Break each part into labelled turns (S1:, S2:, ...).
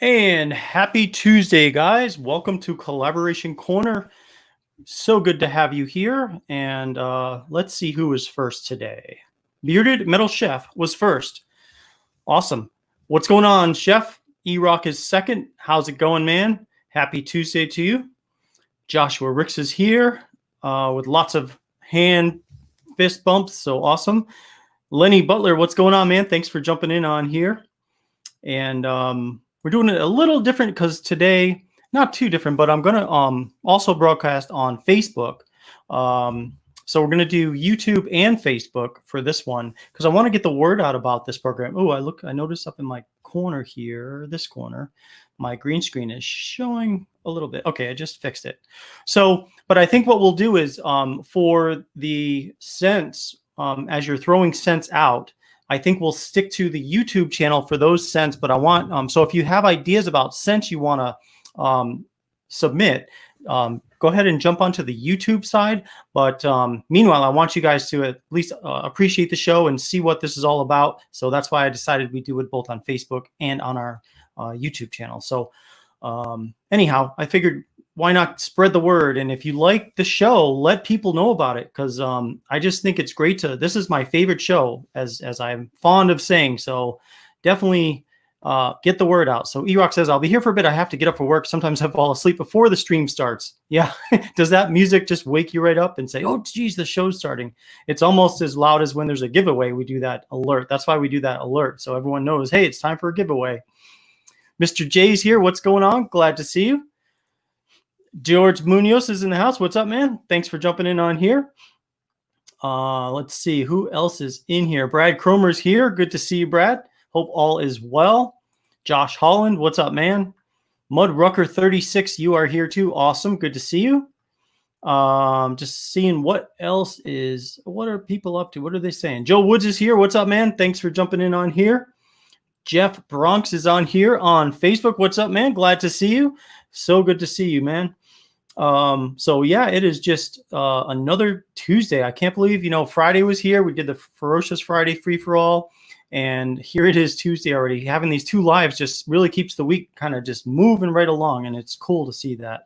S1: And happy Tuesday, guys. Welcome to Collaboration Corner. So good to have you here. And let's see who is first today. Bearded Metal Chef was first. Awesome. What's going on, Chef? E-Rock is second. How's it going, man? Happy Tuesday to you. Joshua Ricks is here with lots of hand fist bumps. So awesome. Lenny Butler, what's going on, man? Thanks for jumping in on here. And we're doing it a little different because today, not too different, but I'm going to also broadcast on Facebook. So we're going to do YouTube and Facebook for this one because I want to get the word out about this program. Oh, I noticed up in my corner here, this corner, my green screen is showing a little bit. Okay, I just fixed it. So, but I think what we'll do is for the cents, as you're throwing cents out, I think we'll stick to the YouTube channel for those cents, but I want, so if you have ideas about cents you want to submit, go ahead and jump onto the YouTube side. But meanwhile, I want you guys to at least appreciate the show and see what this is all about. So that's why I decided we do it both on Facebook and on our YouTube channel. So anyhow, I figured why not spread the word? And if you like the show, let people know about it. Cause I just think it's great this is my favorite show as I'm fond of saying. So definitely get the word out. So E-Rock says, I'll be here for a bit. I have to get up for work. Sometimes I fall asleep before the stream starts. Yeah. Does that music just wake you right up and say, oh geez, the show's starting? It's almost as loud as when there's a giveaway. We do that alert. That's why we do that alert. So everyone knows, hey, it's time for a giveaway. Mr. J's here. What's going on? Glad to see you. George Munoz is in the house. What's up, man? Thanks for jumping in on here. Let's see who else is in here. Brad Cromer's here. Good to see you, Brad. Hope all is well. Josh Holland, what's up, man? Mud Rucker 36, you are here too. Awesome. Good to see you. Just seeing what are people up to? What are they saying? Joe Woods is here. What's up, man? Thanks for jumping in on here. Jeff Bronx is on here on Facebook. What's up, man? Glad to see you. So good to see you, man. So yeah, it is just another Tuesday. I can't believe, Friday was here. We did the Ferocious Friday free for all, and here it is Tuesday already. Having these two lives just really keeps the week kind of just moving right along, and it's cool to see that.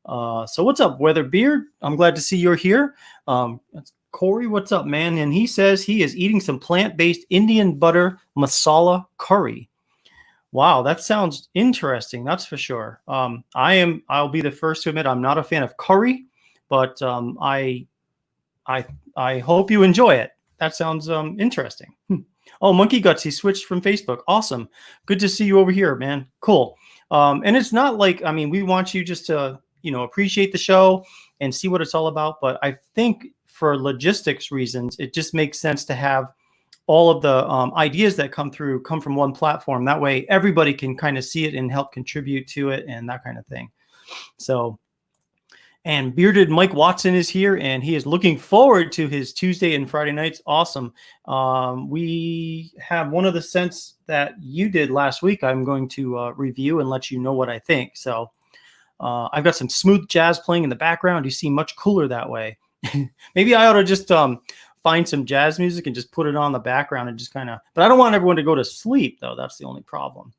S1: So what's up, Weather Beard? I'm glad to see you're here. That's Corey, what's up, man? And he says he is eating some plant-based Indian butter masala curry. Wow, that sounds interesting. That's for sure. I'll be the first to admit I'm not a fan of curry, but I hope you enjoy it. That sounds interesting. Oh, Monkey Guts, he switched from Facebook. Awesome. Good to see you over here, man. Cool. And it's not like, we want you just to, appreciate the show and see what it's all about. But I think for logistics reasons, it just makes sense to have all of the ideas that come from one platform. That way everybody can kind of see it and help contribute to it and that kind of thing. So, and Bearded Mike Watson is here and he is looking forward to his Tuesday and Friday nights. Awesome. We have one of the scents that you did last week. I'm going to review and let you know what I think. So I've got some smooth jazz playing in the background. You seem much cooler that way. Maybe I ought to just find some jazz music and just put it on the background and just kind of, but I don't want everyone to go to sleep though. That's the only problem.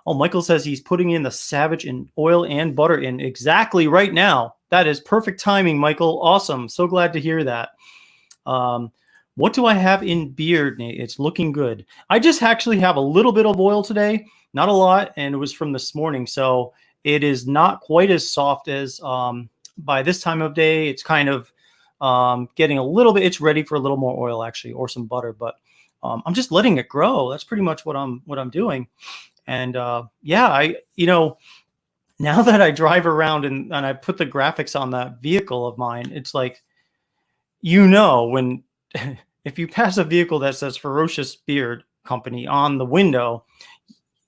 S1: Oh, Michael says he's putting in the Savage and oil and butter in exactly right now. That is perfect timing, Michael. Awesome. So glad to hear that. What do I have in beard, Nate? It's looking good. I just actually have a little bit of oil today, not a lot. And it was from this morning. So it is not quite as soft as by this time of day. It's kind of getting a little bit, it's ready for a little more oil actually, or some butter, but I'm just letting it grow. That's pretty much what I'm doing. And yeah, now that I drive around and I put the graphics on that vehicle of mine, it's like, when, if you pass a vehicle that says Ferocious Beard Company on the window,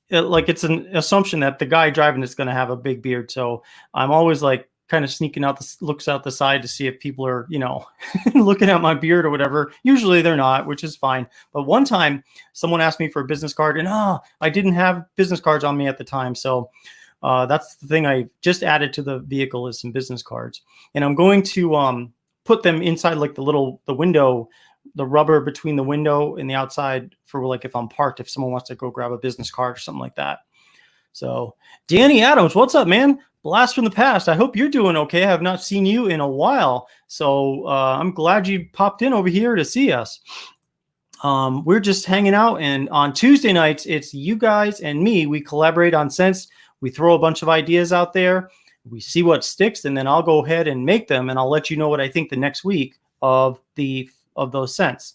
S1: it's an assumption that the guy driving is going to have a big beard. So I'm always like, kind of sneaking out looks out the side to see if people are, looking at my beard or whatever. Usually they're not, which is fine. But one time someone asked me for a business card and I didn't have business cards on me at the time. So that's the thing I just added to the vehicle is some business cards. And I'm going to put them inside like the window, the rubber between the window and the outside for like if I'm parked, if someone wants to go grab a business card or something like that. So Danny Adams, what's up, man? Blast from the past. I hope you're doing okay. I have not seen you in a while. So I'm glad you popped in over here to see us. We're just hanging out, and on Tuesday nights, it's you guys and me. We collaborate on scents. We throw a bunch of ideas out there. We see what sticks, and then I'll go ahead and make them, and I'll let you know what I think the next week of those scents.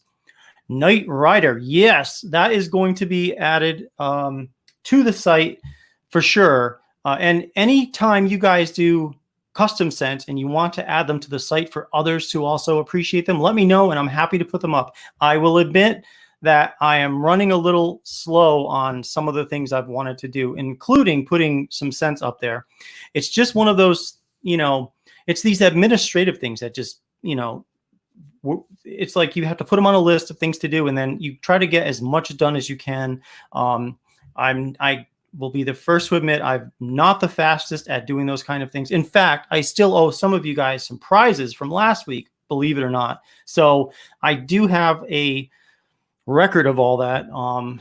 S1: Night Rider, yes, that is going to be added to the site for sure. And anytime you guys do custom scents and you want to add them to the site for others to also appreciate them, let me know and I'm happy to put them up. I will admit that I am running a little slow on some of the things I've wanted to do, including putting some scents up there. It's just one of those, it's these administrative things that just, it's like you have to put them on a list of things to do, and then you try to get as much done as you can. I will be the first to admit I'm not the fastest at doing those kind of things. In fact, I still owe some of you guys some prizes from last week, believe it or not. So I do have a record of all that.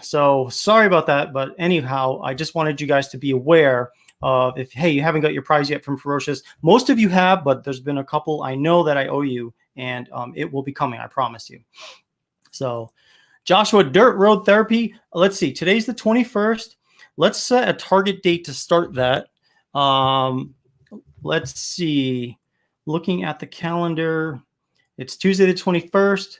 S1: So sorry about that. But anyhow, I just wanted you guys to be aware of hey, you haven't got your prize yet from Ferocious. Most of you have, but there's been a couple I know that I owe you, and it will be coming, I promise you. So Joshua, Dirt Road Therapy. Let's see. Today's the 21st. Let's set a target date to start that. Let's see. Looking at the calendar, it's Tuesday the 21st.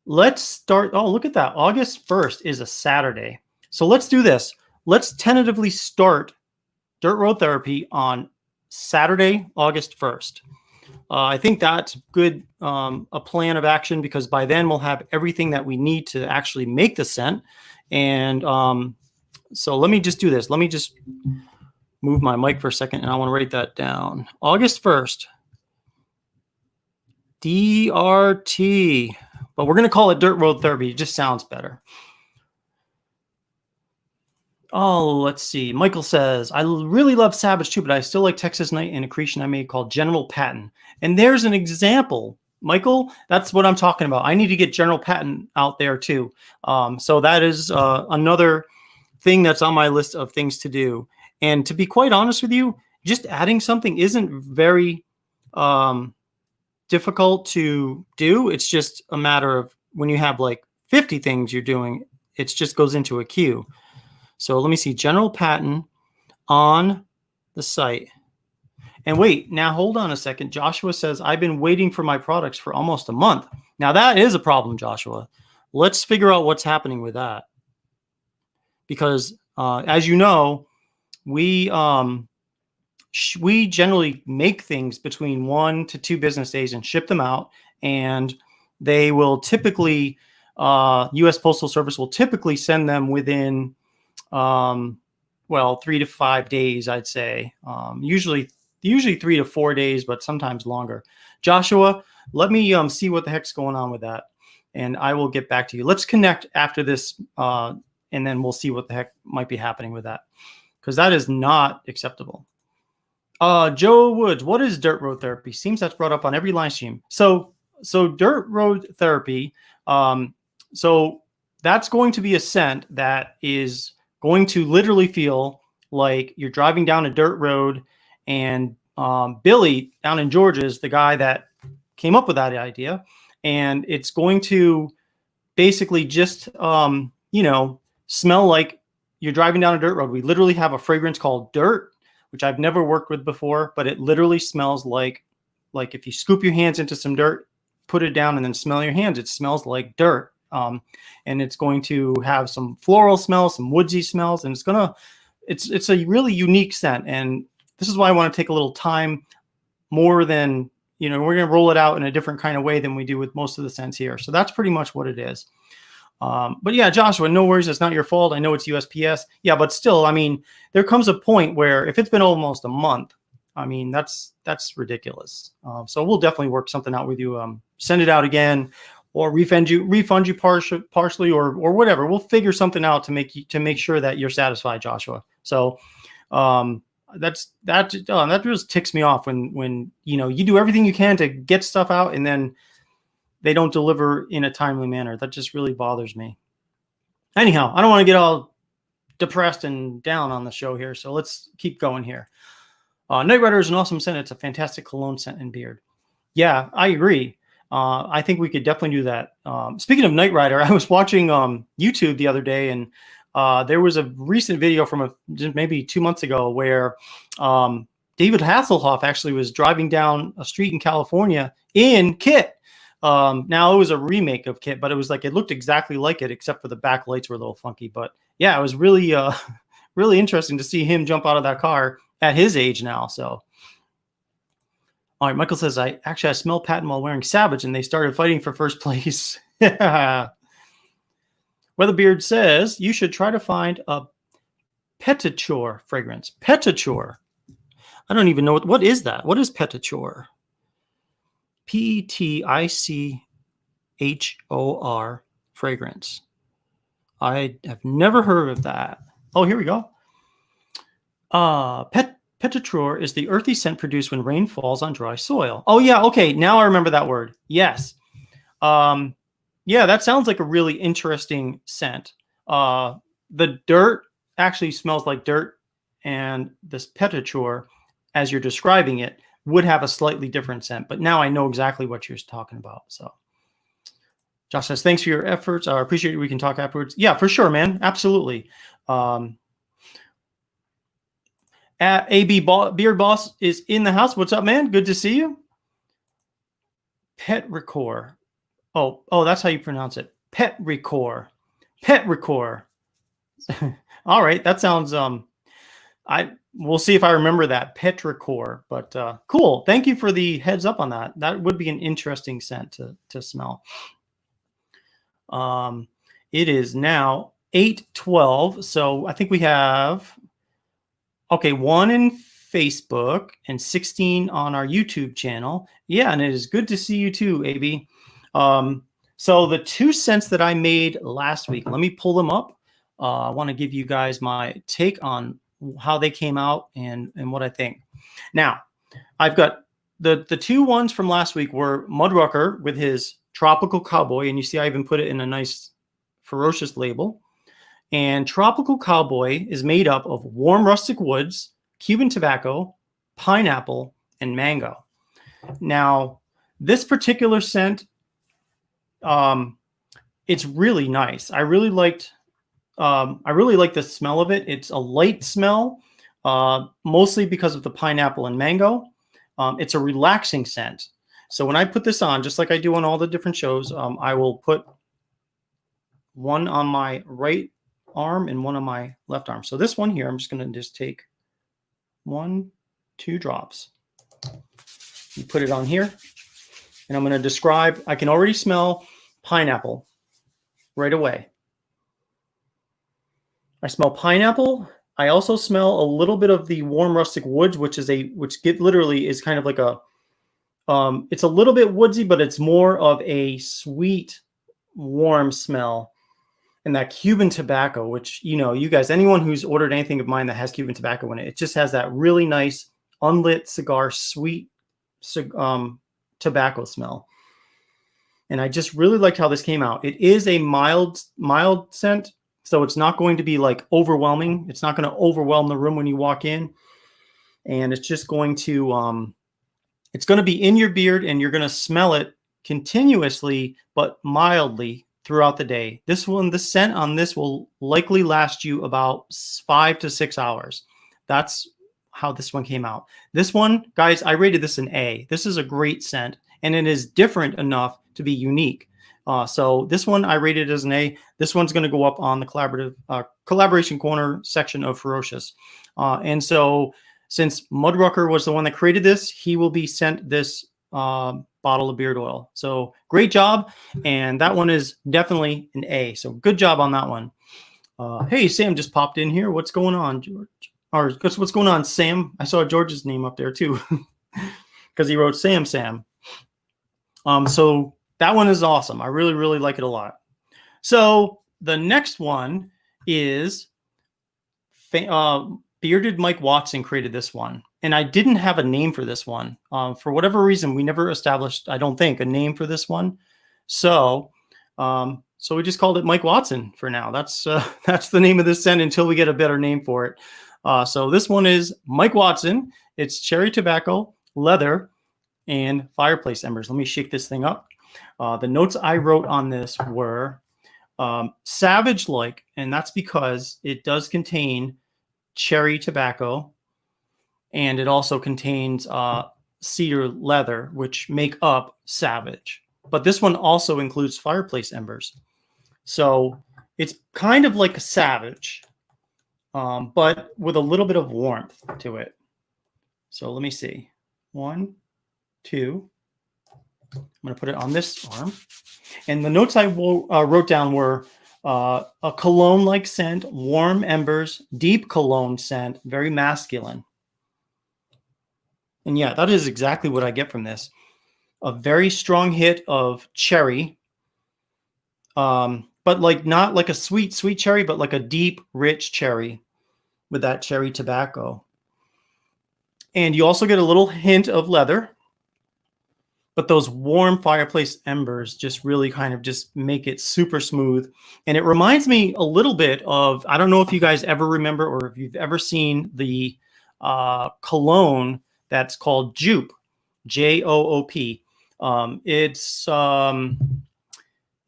S1: Let's start. Oh, look at that. August 1st is a Saturday. So let's do this. Let's tentatively start Dirt Road Therapy on Saturday, August 1st. I think that's good, a plan of action, because by then we'll have everything that we need to actually make the scent. And so let me just do this. Let me just move my mic for a second, and I want to write that down. August 1st, DRT, but we're going to call it Dirt Road Therapy. It just sounds better. Oh, let's see. Michael says, I really love Savage too, but I still like Texas Night and a creation I made called General Patton. And there's an example, Michael. That's what I'm talking about. I need to get General Patton out there too. So that is another thing that's on my list of things to do. And to be quite honest with you, just adding something isn't very difficult to do. It's just a matter of when you have like 50 things you're doing, it just goes into a queue. So let me see, General Patton on the site. And wait, now hold on a second. Joshua says, I've been waiting for my products for almost a month. Now that is a problem, Joshua. Let's figure out what's happening with that. Because as you know, we generally make things between 1 to 2 business days and ship them out. And they will typically, U.S. Postal Service will typically send them within 3 to 5 days, I'd say. Usually 3 to 4 days, but sometimes longer. Joshua, let me see what the heck's going on with that, and I will get back to you. Let's connect after this, and then we'll see what the heck might be happening with that, because that is not acceptable. Joe Woods, what is Dirt Road Therapy? Seems that's brought up on every live stream. So Dirt Road Therapy, so that's going to be a scent that is going to literally feel like you're driving down a dirt road, and Billy down in Georgia is the guy that came up with that idea. And it's going to basically just, smell like you're driving down a dirt road. We literally have a fragrance called Dirt, which I've never worked with before, but it literally smells like if you scoop your hands into some dirt, put it down, and then smell your hands, it smells like dirt. And it's going to have some floral smells, some woodsy smells, and it's a really unique scent. And this is why I want to take a little time, more than, we're going to roll it out in a different kind of way than we do with most of the scents here. So that's pretty much what it is. But yeah, Joshua, no worries. It's not your fault. I know it's USPS. Yeah, but still, I mean, there comes a point where if it's been almost a month, I mean, that's ridiculous. So we'll definitely work something out with you. Send it out again, or refund you partially, or whatever. We'll figure something out to make sure that you're satisfied, Joshua. So that just ticks me off when you do everything you can to get stuff out, and then they don't deliver in a timely manner. That just really bothers me. Anyhow, I don't want to get all depressed and down on the show here. So let's keep going here. Knight Rider is an awesome scent. It's a fantastic cologne scent and beard. Yeah, I agree. I think we could definitely do that. Speaking of Knight Rider, I was watching YouTube the other day, and there was a recent video from maybe 2 months ago where David Hasselhoff actually was driving down a street in California in Kit. Now, it was a remake of Kit, but it was like it looked exactly like it, except for the back lights were a little funky. But yeah, it was really, really interesting to see him jump out of that car at his age now. So, all right, Michael says, I smelled Patton while wearing Savage, and they started fighting for first place. Weatherbeard says, you should try to find a Petiture fragrance. Petiture. I don't even know what is that? What is Petiture? Petichor fragrance. I have never heard of that. Oh, here we go. Petiture is the earthy scent produced when rain falls on dry soil. Oh, yeah. Okay. Now I remember that word. Yes. Yeah, that sounds like a really interesting scent. The dirt actually smells like dirt, and this Petiture, as you're describing it, would have a slightly different scent. But now I know exactly what you're talking about. So Josh says, thanks for your efforts. I appreciate it. We can talk afterwards. Yeah, for sure, man. Absolutely. AB Beard Boss is in the house. What's up, man? Good to see you. Petrichor. Oh, that's how you pronounce it. Petrichor. Petrichor. All right, that sounds we'll see if I remember that. Petrichor. But cool. Thank you for the heads up on that. That would be an interesting scent to smell. It is now 8:12, so I think we have 1 in Facebook and 16 on our YouTube channel. Yeah, and it is good to see you too, AB. So the 2 scents that I made last week, let me pull them up. I want to give you guys my take on how they came out and what I think. Now, I've got the 2 ones from last week were Mudrucker with his Tropical Cowboy, and you see I even put it in a nice Ferocious label. And Tropical Cowboy is made up of warm rustic woods, Cuban tobacco, pineapple, and mango. Now, this particular scent, it's really nice. I really like the smell of it. It's a light smell, mostly because of the pineapple and mango. It's a relaxing scent. So when I put this on, just like I do on all the different shows, I will put one on my right arm and one on my left arm. So this one here, I'm just going to just take 1, 2 drops. You put it on here, and I'm going to describe. I can already smell pineapple right away. I smell pineapple. I also smell a little bit of the warm rustic woods, which literally is kind of like a, it's a little bit woodsy, but it's more of a sweet, warm smell. And that Cuban tobacco, which, you guys, anyone who's ordered anything of mine that has Cuban tobacco in it, it just has that really nice unlit cigar, sweet tobacco smell. And I just really liked how this came out. It is a mild scent, so it's not going to be like overwhelming. It's not going to overwhelm the room when you walk in. And it's just going to, it's going to be in your beard, and you're going to smell it continuously, but mildly throughout the day. The scent on this will likely last you about 5 to 6 hours. That's how this one came out. This one, guys, I rated this an A. This is a great scent, and it is different enough to be unique. So this one I rated as an A. This one's going to go up on the collaboration corner section of Ferocious. And so since Mudrucker was the one that created this, he will be sent this bottle of beard oil. So great job. And that one is definitely an A. So good job on that one. Hey, Sam just popped in here. What's going on, George? Or what's going on, Sam? I saw George's name up there too, because he wrote Sam. So that one is awesome. I really, really like it a lot. So the next one is Bearded Mike Watson created this one. And I didn't have a name for this one. For whatever reason, we never established, I don't think, a name for this one. So So we just called it Mike Watson for now. That's the name of this scent until we get a better name for it. So this one is Mike Watson. It's cherry tobacco, leather, and fireplace embers. Let me shake this thing up. The notes I wrote on this were savage-like, and that's because it does contain cherry tobacco, and it also contains cedar leather, which make up savage. But this one also includes fireplace embers. So it's kind of like a savage, but with a little bit of warmth to it. So let me see. 1, 2. I'm going to put it on this arm. And the notes I wrote down were a cologne-like scent, warm embers, deep cologne scent, very masculine. And yeah, that is exactly what I get from this. A very strong hit of cherry, but like not like a sweet cherry, but like a deep, rich cherry with that cherry tobacco. And you also get a little hint of leather, but those warm fireplace embers just really kind of just make it super smooth. And it reminds me a little bit of, I don't know if you guys ever remember or if you've ever seen the cologne that's called Joop, Joop.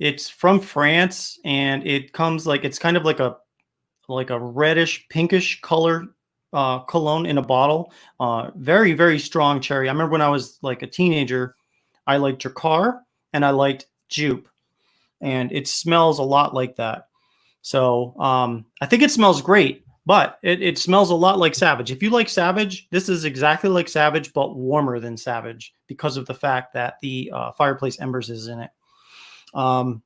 S1: It's from France, and it comes like, it's kind of like a reddish pinkish color cologne in a bottle. Very, very strong cherry. I remember when I was like a teenager, I liked Drakkar and I liked Joop, and it smells a lot like that. So I think it smells great, but it smells a lot like Savage. If you like Savage, this is exactly like Savage, but warmer than Savage because of the fact that the fireplace embers is in it. I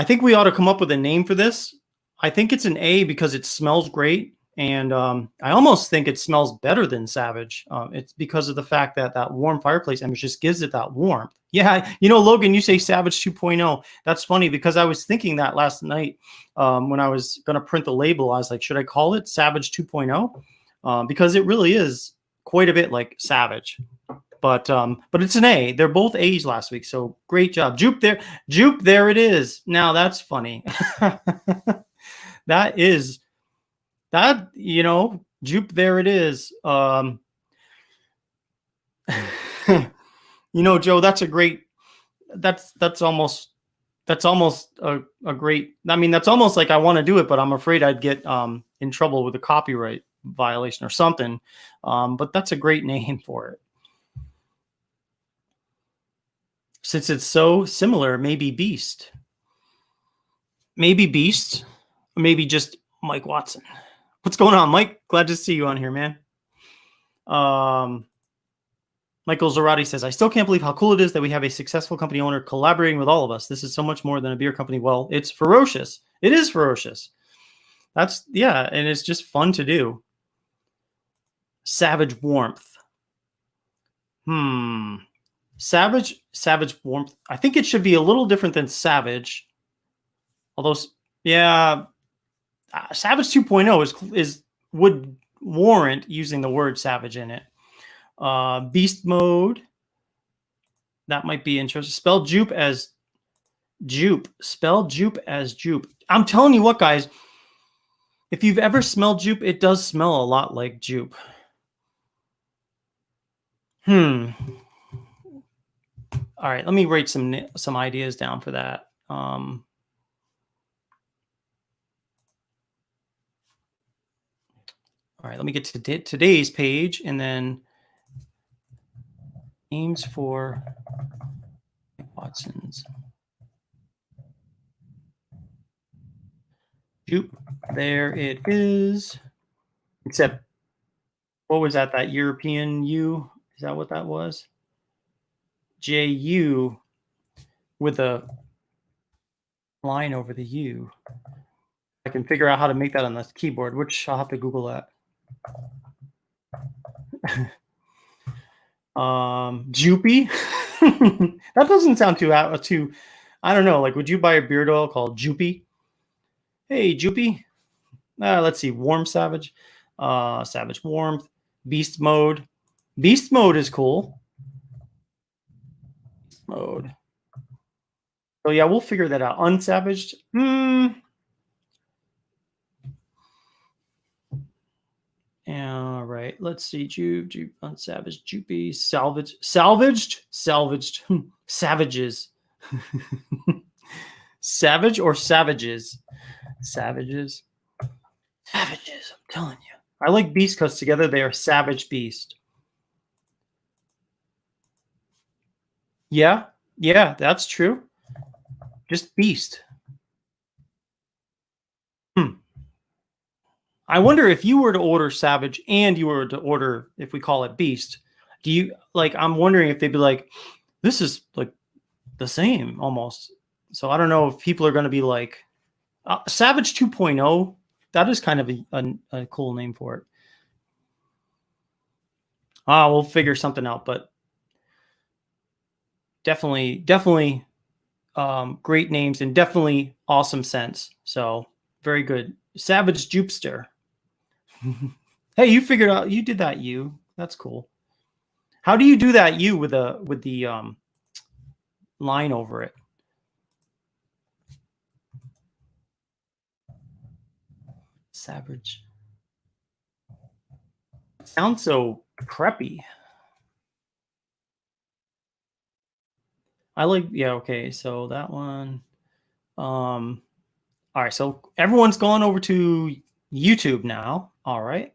S1: think we ought to come up with a name for this. I think it's an A because it smells great. And I almost think it smells better than Savage. It's because of the fact that that warm fireplace embers just gives it that warmth. Yeah, you know, Logan, you say Savage 2.0. That's funny because I was thinking that last night when I was going to print the label. I was like, should I call it Savage 2.0? Because it really is quite a bit like Savage. But it's an A. They're both A's last week, so great job. Joop there. Joop, there it is. Now that's funny. That is... That, you know, Joop, there it is. You know, Joe, that's a great, that's almost a great, I mean, that's almost like I want to do it, but I'm afraid I'd get in trouble with a copyright violation or something. But that's a great name for it. Since it's so similar, maybe Beast. Maybe Beast, or maybe just Mike Watson. What's going on, Mike? Glad to see you on here, man. Michael Zarati says, I still can't believe how cool it is that we have a successful company owner collaborating with all of us. This is so much more than a beer company. Well, it's ferocious. It is ferocious. That's, yeah, and it's just fun to do. Savage warmth. Savage warmth. I think it should be a little different than Savage. Although, yeah, Savage 2.0 would warrant using the word Savage in it. Beast mode. That might be interesting. Spell Joop as Joop. Spell Joop as Joop. I'm telling you what, guys. If you've ever smelled Joop, it does smell a lot like Joop. All right, let me write some ideas down for that. All right, let me get to today's page and then names for Watson's. Joop, there it is. Except, what was that? That European U? Is that what that was? JU with a line over the U. I can figure out how to make that on the keyboard, which I'll have to Google that. Joopy. That doesn't sound too, I don't know. Like, would you buy a beard oil called Joopy? Hey, Joopy. Let's see. Warm Savage. Savage warmth. Beast mode. Beast mode is cool. Mode. So yeah, we'll figure that out. Unsavaged. All right. Let's see. Jupe, unsavaged, Jupy, salvaged, savages. Savage or savages? Savages. Savages. I'm telling you. I like beast because together they are savage beast. Yeah. Yeah, that's true. Just beast. Hmm. I wonder if you were to order Savage and you were to order, if we call it Beast, do you like? I'm wondering if they'd be like, this is like the same almost. So I don't know if people are going to be like Savage 2.0. That is kind of a cool name for it. We'll figure something out, but definitely great names and definitely awesome scents. So very good. Savage Jupster. Hey, you figured out you did that you. That's cool. How do you do that you with the line over it? Savage. It sounds so preppy. I like yeah, okay. So that one. All right, so everyone's gone over to YouTube now. All right.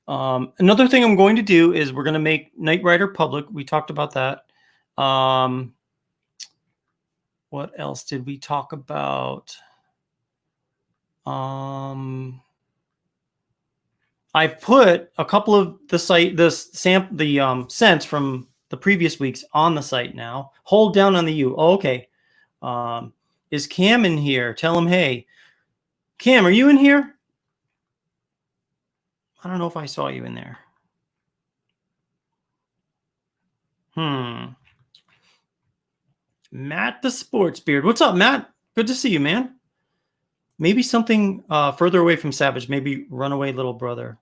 S1: Another thing I'm going to do is we're going to make Knight Rider public. We talked about that. What else did we talk about? I've put a couple of the scents from the previous weeks on the site now. Hold down on the U. Oh, okay. Is Cam in here? Tell him, hey, Cam, are you in here? I don't know if I saw you in there. Matt the Sports Beard. What's up, Matt? Good to see you, man. Maybe something further away from Savage. Maybe Runaway Little Brother.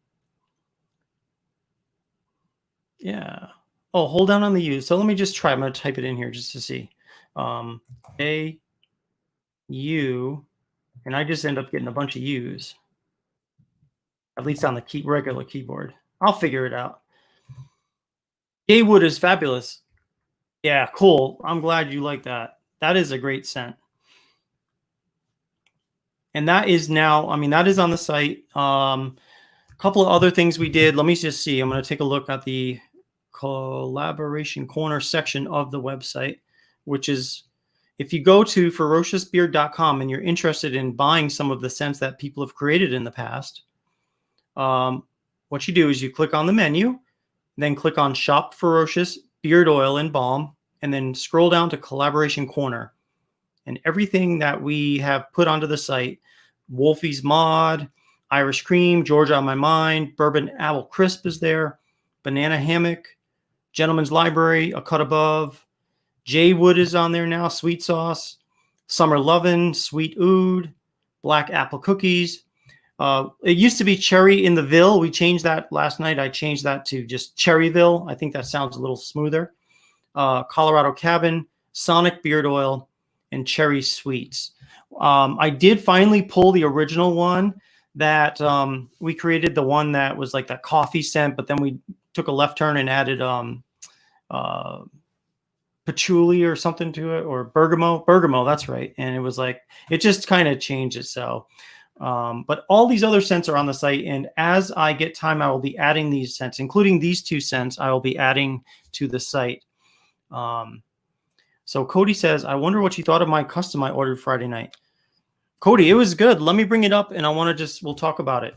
S1: Yeah. Oh, hold down on the U. So let me just try. I'm going to type it in here just to see. A, U, and I just end up getting a bunch of U's. At least on the regular keyboard. I'll figure it out. Gaywood is fabulous. Yeah, cool. I'm glad you like that. That is a great scent. And that is now, I mean, that is on the site. A couple of other things we did. Let me just see. I'm going to take a look at the collaboration corner section of the website, which is if you go to ferociousbeard.com and you're interested in buying some of the scents that people have created in the past, what you do is you click on the menu, then click on Shop Ferocious Beard Oil and Balm, and then scroll down to Collaboration Corner. And everything that we have put onto the site, Wolfie's Mod, Irish Cream, Georgia on My Mind, Bourbon Apple Crisp is there, Banana Hammock, Gentleman's Library, A Cut Above, Jaywood is on there now, Sweet Sauce, Summer Lovin', Sweet Oud, Black Apple Cookies. It used to be Cherry in the Ville. We changed that last night. I changed that to just Cherryville. I think that sounds a little smoother. Colorado Cabin, Sonic Beard Oil, and Cherry Sweets. I did finally pull the original one that we created, the one that was like that coffee scent, but then we took a left turn and added patchouli or something to it, or bergamot, that's right. And it was like, it just kind of changed it. So, but all these other scents are on the site. And as I get time, I will be adding these scents, including these two scents, I will be adding to the site. So Cody says, I wonder what you thought of my custom I ordered Friday night. Cody, it was good. Let me bring it up and we'll talk about it.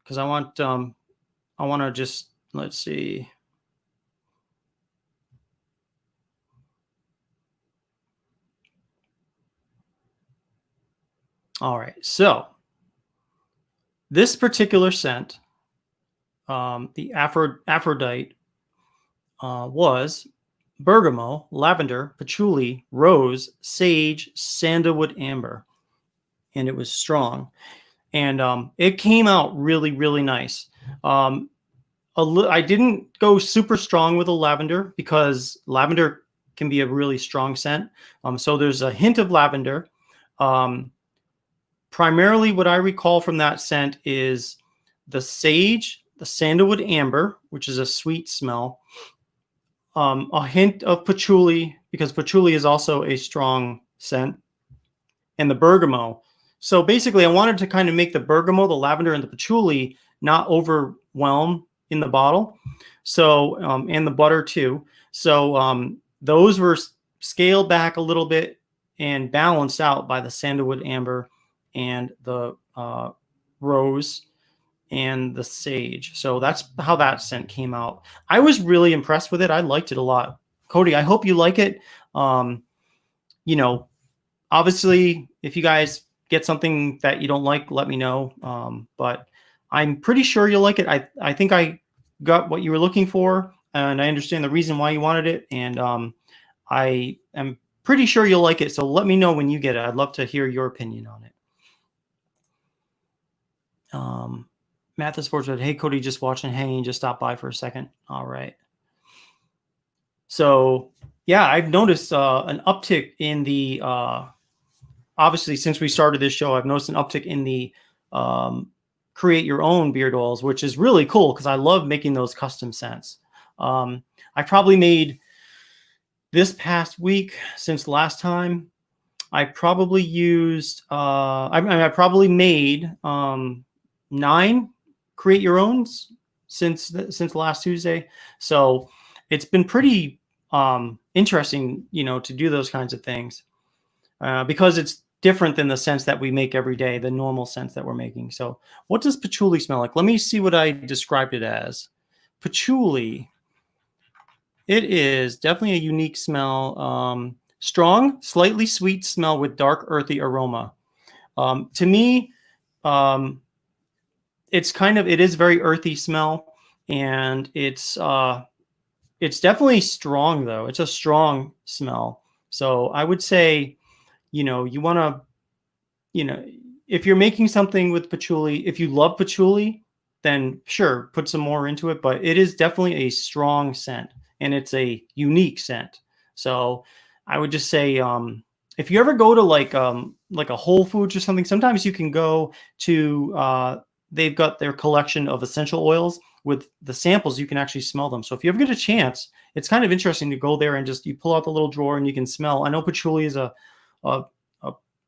S1: Because I want to just, let's see. All right. So this particular scent, the Aphrodite, was bergamot, lavender, patchouli, rose, sage, sandalwood, amber. And it was strong. And it came out really, really nice. I didn't go super strong with the lavender because lavender can be a really strong scent. So there's a hint of lavender. Um, Primarily, what I recall from that scent is the sage, the sandalwood amber, which is a sweet smell, a hint of patchouli, because patchouli is also a strong scent, and the bergamot. So basically, I wanted to kind of make the bergamot, the lavender, and the patchouli not overwhelm in the bottle. So, and the butter too. So those were scaled back a little bit and balanced out by the sandalwood amber and the rose and the sage. So that's how that scent came out. I was really impressed with it. I liked it a lot. Cody, I hope you like it. You know, obviously, if you guys get something that you don't like, let me know. But I'm pretty sure you'll like it. I think I got what you were looking for, and I understand the reason why you wanted it. And I am pretty sure you'll like it. So let me know when you get it. I'd love to hear your opinion on it. Matt the Sports said, "Hey Cody, just watching, hanging, just stop by for a second." All right. So yeah, I've noticed an uptick in the obviously since we started this show, I've noticed an uptick in the create your own beard oils, which is really cool because I love making those custom scents. I probably made this past week since last time. I probably used I probably made 9 create your owns since last Tuesday. So it's been pretty interesting, you know, to do those kinds of things because it's different than the scents that we make every day, the normal scents that we're making. So what does patchouli smell like? Let me see what I described it as. Patchouli. It is definitely a unique smell. Strong, slightly sweet smell with dark earthy aroma. To me, it is very earthy smell, and it's definitely strong though. It's a strong smell. So I would say, you know, you want to, you know, if you're making something with patchouli, if you love patchouli, then sure, put some more into it. But it is definitely a strong scent, and it's a unique scent. So I would just say, if you ever go to like a Whole Foods or something, sometimes you can go to they've got their collection of essential oils with the samples. You can actually smell them. So if you ever get a chance, it's kind of interesting to go there and just you pull out the little drawer and you can smell. I know patchouli is a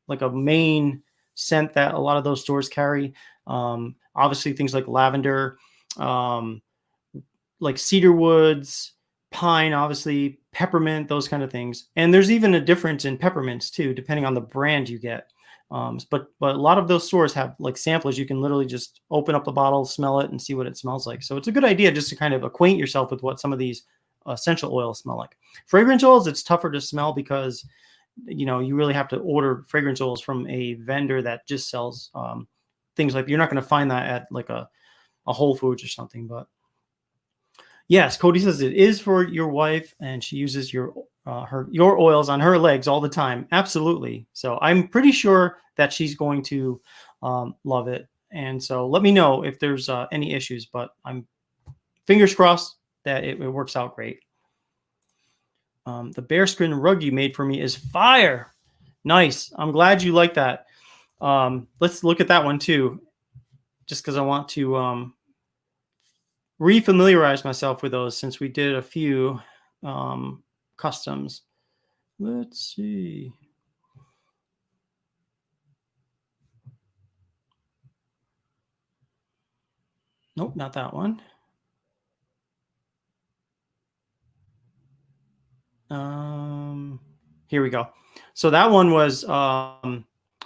S1: like a main scent that a lot of those stores carry. Obviously things like lavender, like cedar woods, pine, obviously peppermint, those kind of things. And there's even a difference in peppermints too, depending on the brand you get. But a lot of those stores have like samplers. You can literally just open up the bottle, smell it, and see what it smells like. So it's a good idea just to kind of acquaint yourself with what some of these essential oils smell like. Fragrance oils, it's tougher to smell because, you know, you really have to order fragrance oils from a vendor that just sells things like, you're not going to find that at like a Whole Foods or something. But yes, Cody says it is for your wife, and she uses your oils on her legs all the time. Absolutely. So I'm pretty sure that she's going to love it. And so let me know if there's any issues, but I'm fingers crossed that it works out great. The bearskin rug you made for me is fire. Nice. I'm glad you like that. Let's look at that one too, just because I want to refamiliarize myself with those since we did a few customs. Let's see. Nope, not that one. Here we go. So that one was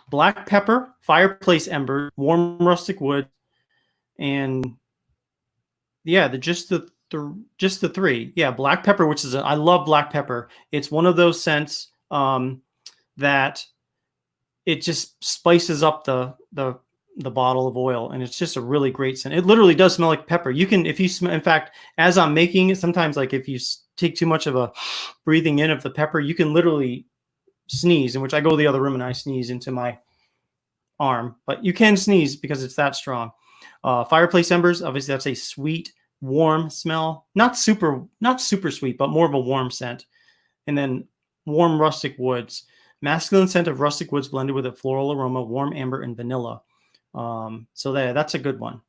S1: black pepper, fireplace ember, warm rustic wood, and yeah, just the 3. Yeah, black pepper, which is I love black pepper. It's one of those scents that it just spices up the bottle of oil, and it's just a really great scent. It literally does smell like pepper. You can, if you smell, in fact, as I'm making it, sometimes like if you take too much of a breathing in of the pepper, you can literally sneeze, in which I go to the other room and I sneeze into my arm, but you can sneeze because it's that strong. Fireplace embers, obviously that's a sweet, warm smell. Not super sweet, but more of a warm scent. And then warm rustic woods. Masculine scent of rustic woods blended with a floral aroma, warm amber and vanilla. So that's a good one.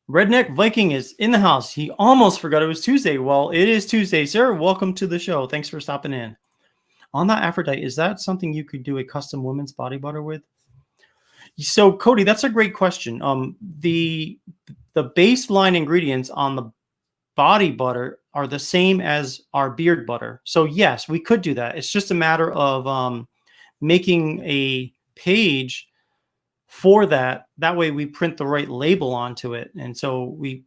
S1: Redneck Viking is in the house. He almost forgot it was Tuesday. Well, it is Tuesday, sir. Welcome to the show. Thanks for stopping in. On that Aphrodite, is that something you could do a custom women's body butter with? So, Cody, that's a great question. The baseline ingredients on the body butter are the same as our beard butter. So yes, we could do that. It's just a matter of making a page for that. That way we print the right label onto it. And so we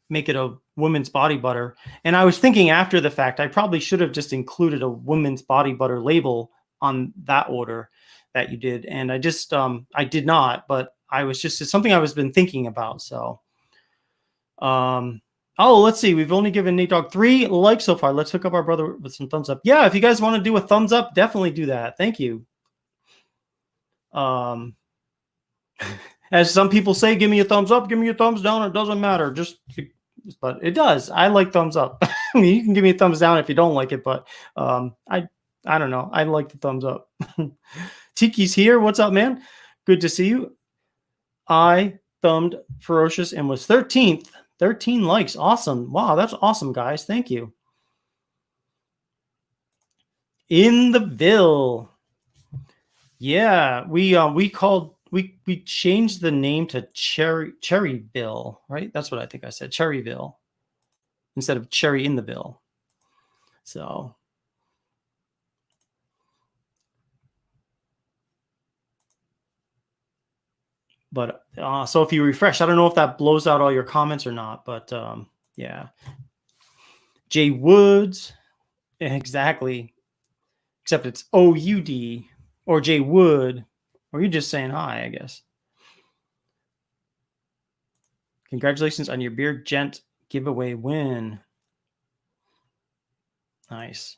S1: make it a women's body butter. And I was thinking after the fact, I probably should have just included a women's body butter label on that order that you did. And I just, I did not, but it's something I was been thinking about. So, oh, let's see. We've only given Nate Dogg 3 likes so far. Let's hook up our brother with some thumbs up. Yeah, if you guys want to do a thumbs up, definitely do that. Thank you. As some people say, give me a thumbs up, give me a thumbs down. It doesn't matter. But it does. I like thumbs up. I mean, you can give me a thumbs down if you don't like it, but I don't know. I like the thumbs up. Tiki's here. What's up, man? Good to see you. I thumbed Ferocious and was 13th. 13 likes. Awesome. Wow, that's awesome, guys. Thank you. In the Ville. Yeah, we changed the name to Cherryville, right? That's what I think I said. Cherryville instead of Cherry in the Ville. So but so if you refresh, I don't know if that blows out all your comments or not, but yeah. Jay Woods, exactly. Except it's OUD or Jay Wood, or you're just saying hi, I guess. Congratulations on your Beard Gent giveaway win. Nice.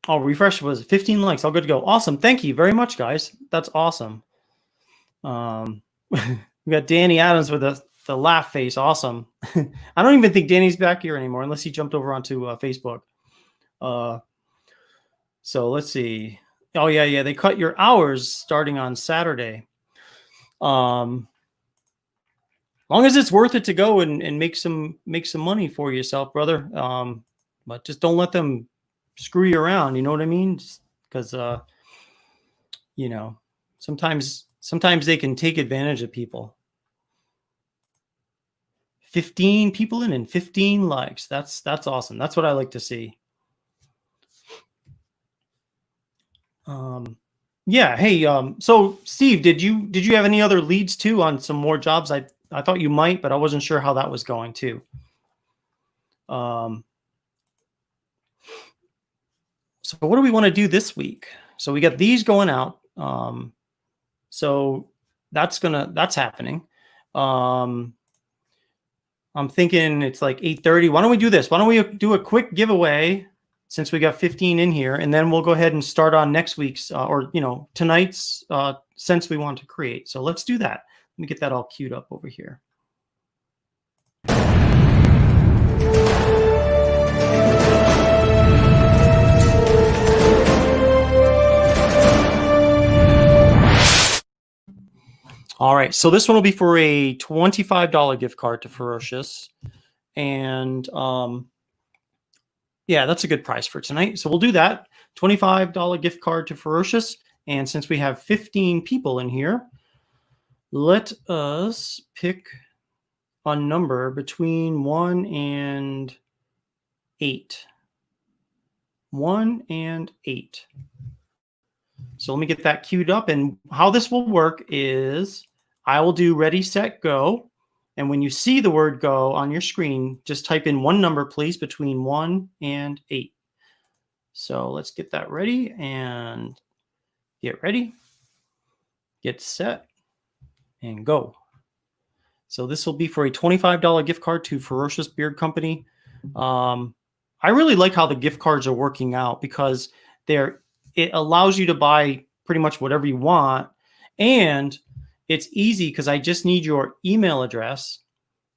S1: Oh, refresh was 15 likes. All good to go. Awesome. Thank you very much, guys. That's awesome. We got Danny Adams with the laugh face. Awesome. I don't even think Danny's back here anymore unless he jumped over onto Facebook. So let's see. Oh, yeah. They cut your hours starting on Saturday. Long as it's worth it to go and make some money for yourself, brother. But just don't let them screw you around. You know what I mean? Because you know, sometimes they can take advantage of people. 15 people in and 15 likes. That's awesome. That's what I like to see. Yeah. Hey, so Steve, did you have any other leads too on some more jobs? I thought you might, but I wasn't sure how that was going too. So what do we want to do this week? So we got these going out. So that's happening. I'm thinking it's like 8:30. Why don't we do this? Why don't we do a quick giveaway since we got 15 in here, and then we'll go ahead and start on next week's or tonight's scents we want to create. So let's do that. Let me get that all queued up over here. All right, so this one will be for a $25 gift card to Ferocious. And yeah, that's a good price for tonight. So we'll do that. $25 gift card to Ferocious. And since we have 15 people in here, let us pick a number between 1 and 8. 1 and 8. So let me get that queued up. And how this will work is I will do ready, set, go. And when you see the word go on your screen, just type in one number, please, between 1 and 8. So let's get that ready and get ready, get set, and go. So this will be for a $25 gift card to Ferocious Beard Company. I really like how the gift cards are working out because it allows you to buy pretty much whatever you want. And it's easy because I just need your email address,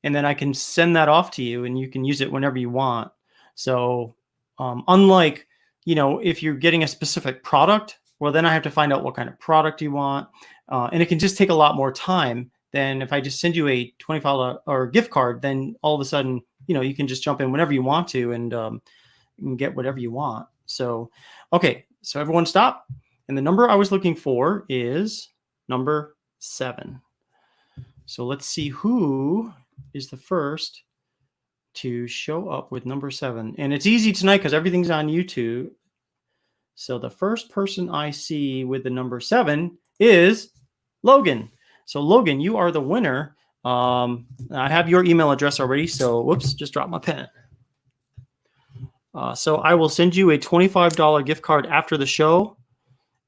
S1: and then I can send that off to you, and you can use it whenever you want. So, unlike, if you're getting a specific product, well, then I have to find out what kind of product you want, and it can just take a lot more time than if I just send you a $25 or gift card. Then all of a sudden, you can just jump in whenever you want to, and you can get whatever you want. So, okay, so everyone stop. And the number I was looking for is number 7. So let's see who is the first to show up with number 7. And it's easy tonight because everything's on YouTube. So the first person I see with the number 7 is Logan. So Logan, you are the winner. I have your email address already. So whoops, just dropped my pen. So I will send you a $25 gift card after the show.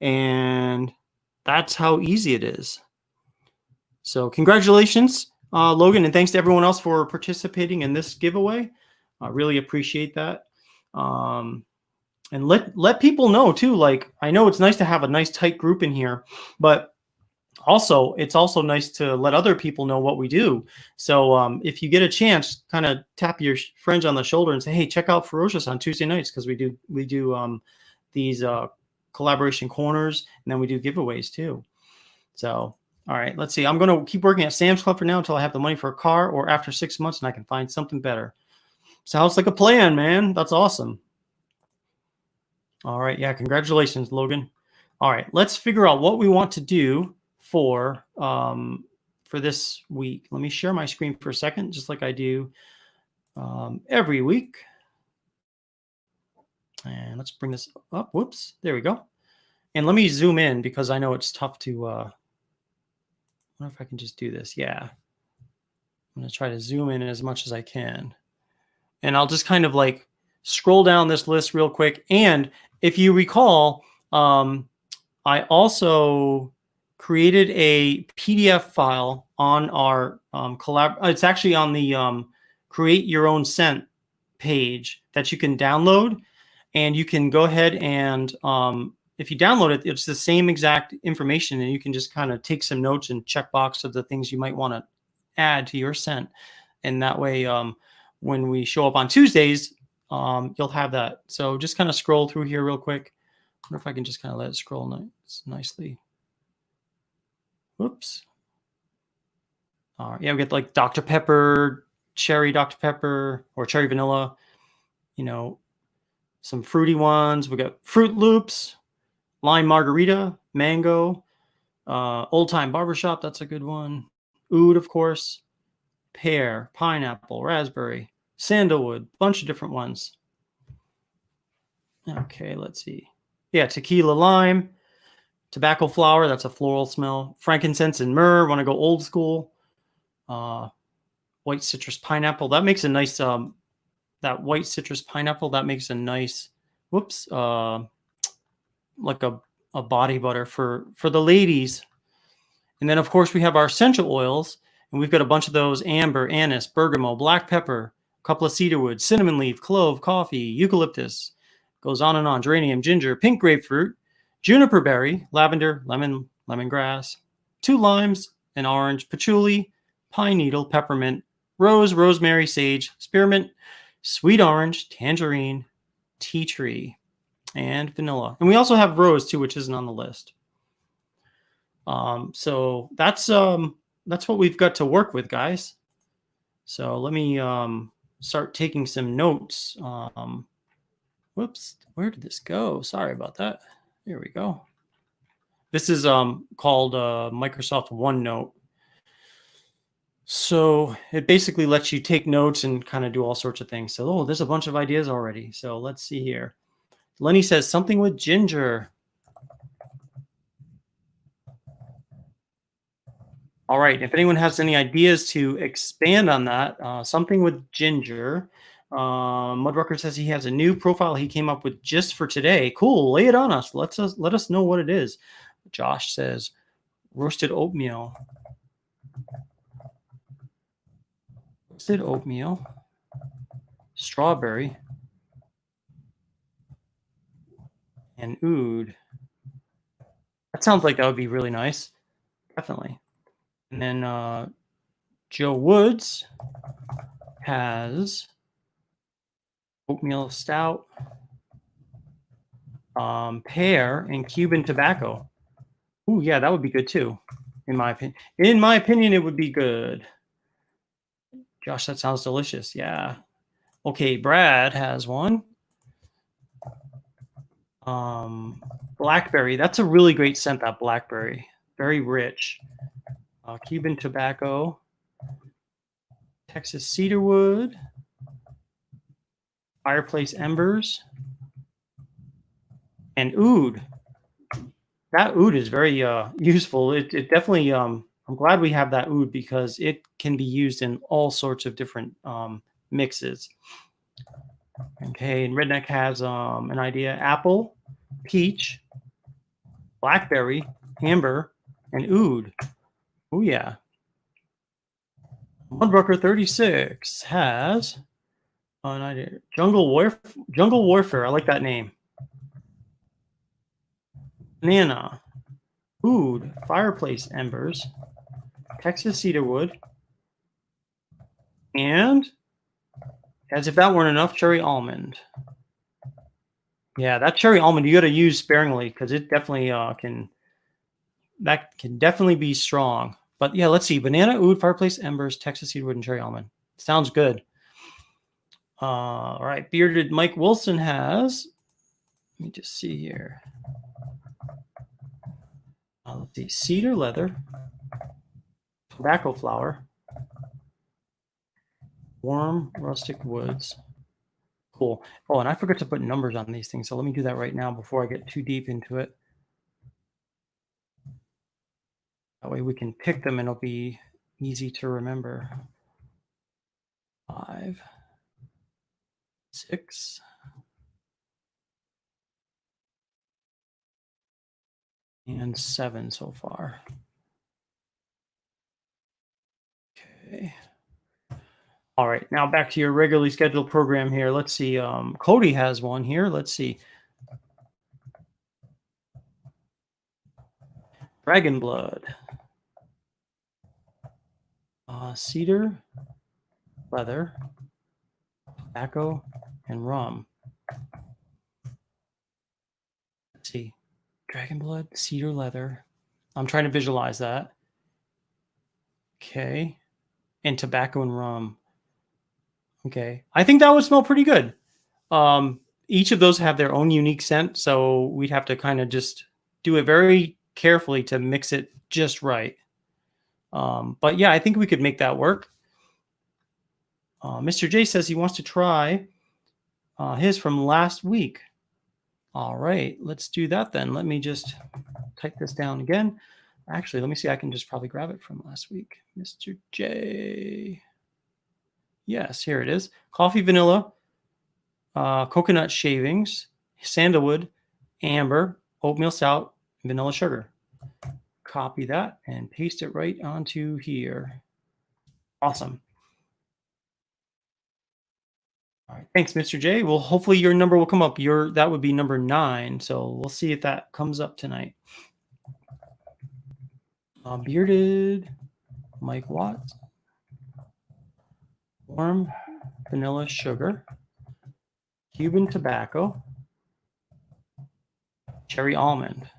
S1: And that's how easy it is. So congratulations, Logan, and thanks to everyone else for participating in this giveaway. I really appreciate that. And let people know too. Like, I know it's nice to have a nice tight group in here, but also it's also nice to let other people know what we do. So if you get a chance, kind of tap your friends on the shoulder and say, hey, check out Ferocious on Tuesday nights, because we do these collaboration corners, and then we do giveaways too. So all right, let's see. I'm going to keep working at Sam's Club for now until I have the money for a car, or after 6 months and I can find something better. Sounds like a plan, man. That's awesome. All right. Yeah. Congratulations, Logan. All right. Let's figure out what we want to do for this week. Let me share my screen for a second, just like I do every week. And let's bring this up. Whoops. There we go. And let me zoom in because I know it's tough to... I wonder if I can just do this. Yeah. I'm going to try to zoom in as much as I can. And I'll just kind of like scroll down this list real quick. And if you recall, I also created a PDF file on our it's actually on the Create Your Own Scent page that you can download. And you can go ahead and if you download it, it's the same exact information, and you can just kind of take some notes and check box of the things you might want to add to your scent. And that way, when we show up on Tuesdays, you'll have that. So just kind of scroll through here real quick. I wonder if I can just kind of let it scroll nicely. Whoops. Yeah, we get like Dr. Pepper, cherry Dr. Pepper, or cherry vanilla, some fruity ones. We got Fruit Loops, lime margarita, mango, old time barbershop. That's a good one. Oud, of course, pear, pineapple, raspberry, sandalwood, bunch of different ones. Okay, let's see. Yeah, tequila, lime, tobacco flower. That's a floral smell. Frankincense and myrrh. Want to go old school. White citrus pineapple. That makes a nice. That white citrus pineapple. That makes a nice. Whoops. Like a body butter for the ladies. And then of course we have our essential oils, and we've got a bunch of those: amber, anise, bergamot, black pepper, a couple of cedarwood, cinnamon leaf, clove, coffee, eucalyptus, goes on and on, geranium, ginger, pink grapefruit, juniper berry, lavender, lemon, lemongrass, 2 limes, an orange, patchouli, pine needle, peppermint, rose, rosemary, sage, spearmint, sweet orange, tangerine, tea tree, and vanilla. And we also have rose too, which isn't on the list. So that's what we've got to work with, guys. So let me start taking some notes. Whoops, where did this go? Sorry about that. Here we go. This is called Microsoft OneNote. So it basically lets you take notes and kind of do all sorts of things. So, there's a bunch of ideas already. So let's see here. Lenny says something with ginger. All right. If anyone has any ideas to expand on that, something with ginger. Mudrucker says he has a new profile he came up with just for today. Cool. Lay it on us. Let us know what it is. Josh says roasted oatmeal. Roasted oatmeal. Strawberry. And oud. That sounds like that would be really nice. Definitely. And then Joe Woods has oatmeal stout, pear, and Cuban tobacco. Ooh, yeah, that would be good too, in my opinion. In my opinion, it would be good. Josh, that sounds delicious. Yeah. Okay, Brad has one. Blackberry. That's a really great scent, that blackberry. Very rich. Cuban tobacco. Texas cedarwood. Fireplace embers. And oud. That oud is very useful. It definitely, I'm glad we have that oud because it can be used in all sorts of different mixes. Okay, and Redneck has an idea: apple, peach, blackberry, amber, and oud. Oh yeah. Mudbroker 36 has an idea: jungle warfare. I like that name. Banana, oud, fireplace embers, Texas cedarwood, and as if that weren't enough, cherry almond. Yeah, that cherry almond you got to use sparingly because it definitely can definitely be strong. But yeah, let's see: banana, oud, fireplace embers, Texas cedarwood, and cherry almond. Sounds good. All right, bearded Mike Wilson has. Let me just see here. Let's see: cedar leather, tobacco flower, warm rustic woods. Cool. Oh, and I forgot to put numbers on these things, so let me do that right now before I get too deep into it. That way we can pick them and it'll be easy to remember. 5, 6, and 7 so far. Okay. All right, now back to your regularly scheduled program here. Let's see. Cody has one here. Let's see. Dragon blood, cedar, leather, tobacco, and rum. Let's see. Dragon blood, cedar leather. I'm trying to visualize that. Okay. And tobacco and rum. Okay. I think that would smell pretty good. Each of those have their own unique scent, so we'd have to kind of just do it very carefully to mix it just right. But yeah, I think we could make that work. Mr. J says he wants to try his from last week. All right, let's do that then. Let me just type this down again. Actually, let me see. I can just probably grab it from last week. Mr. J. Yes, here it is. Coffee vanilla, coconut shavings, sandalwood, amber, oatmeal stout, vanilla sugar. Copy that and paste it right onto here. Awesome. All right. Thanks, Mr. J. Well, hopefully your number will come up. That would be number 9. So we'll see if that comes up tonight. Bearded Mike Watts. Warm vanilla sugar. Cuban tobacco. Cherry almond.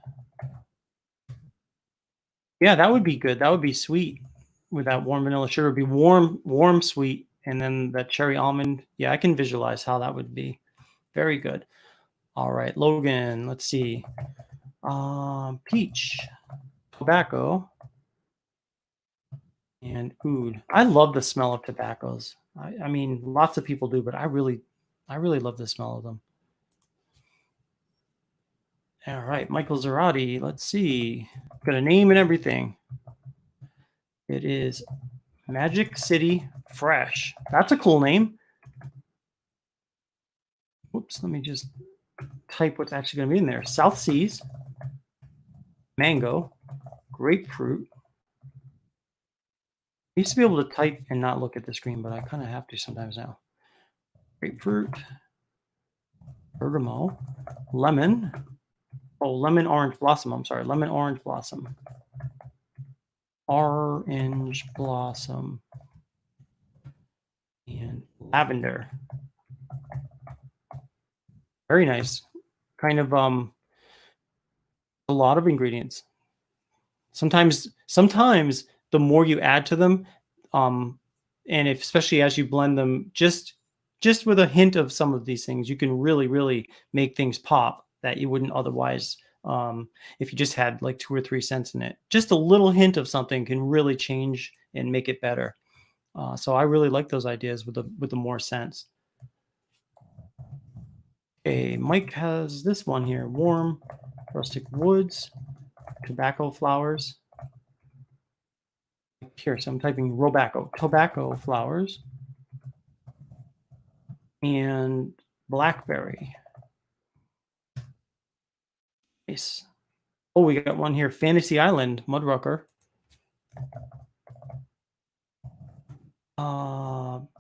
S1: Yeah, that would be good. That would be sweet with that warm vanilla sugar. It'd be warm, sweet. And then that cherry almond. Yeah, I can visualize how that would be. Very good. All right, Logan, let's see. Peach, tobacco, and oud. I love the smell of tobaccos. I mean, lots of people do, but I really love the smell of them. All right, Michael Zarati, let's see. Got a name and everything. It is Magic City Fresh. That's a cool name. Whoops, let me just type what's actually going to be in there. South Seas, mango, grapefruit. I used to be able to type and not look at the screen, but I kind of have to sometimes now. Grapefruit, bergamot, lemon. Oh, lemon orange blossom. I'm sorry, lemon orange blossom. orange blossom, and lavender. Very nice. Kind of a lot of ingredients. Sometimes the more you add to them, um, and if, especially as you blend them, just with a hint of some of these things, you can really make things pop that you wouldn't otherwise. If you just had like 2 or 3 cents in it, just a little hint of something can really change and make it better. So I really like those ideas with the more scents. Okay, Mike has this one here: warm rustic woods, tobacco flowers. Here, so I'm typing tobacco flowers, and blackberry. Nice. Oh, we got one here: Fantasy Island, Mudrucker.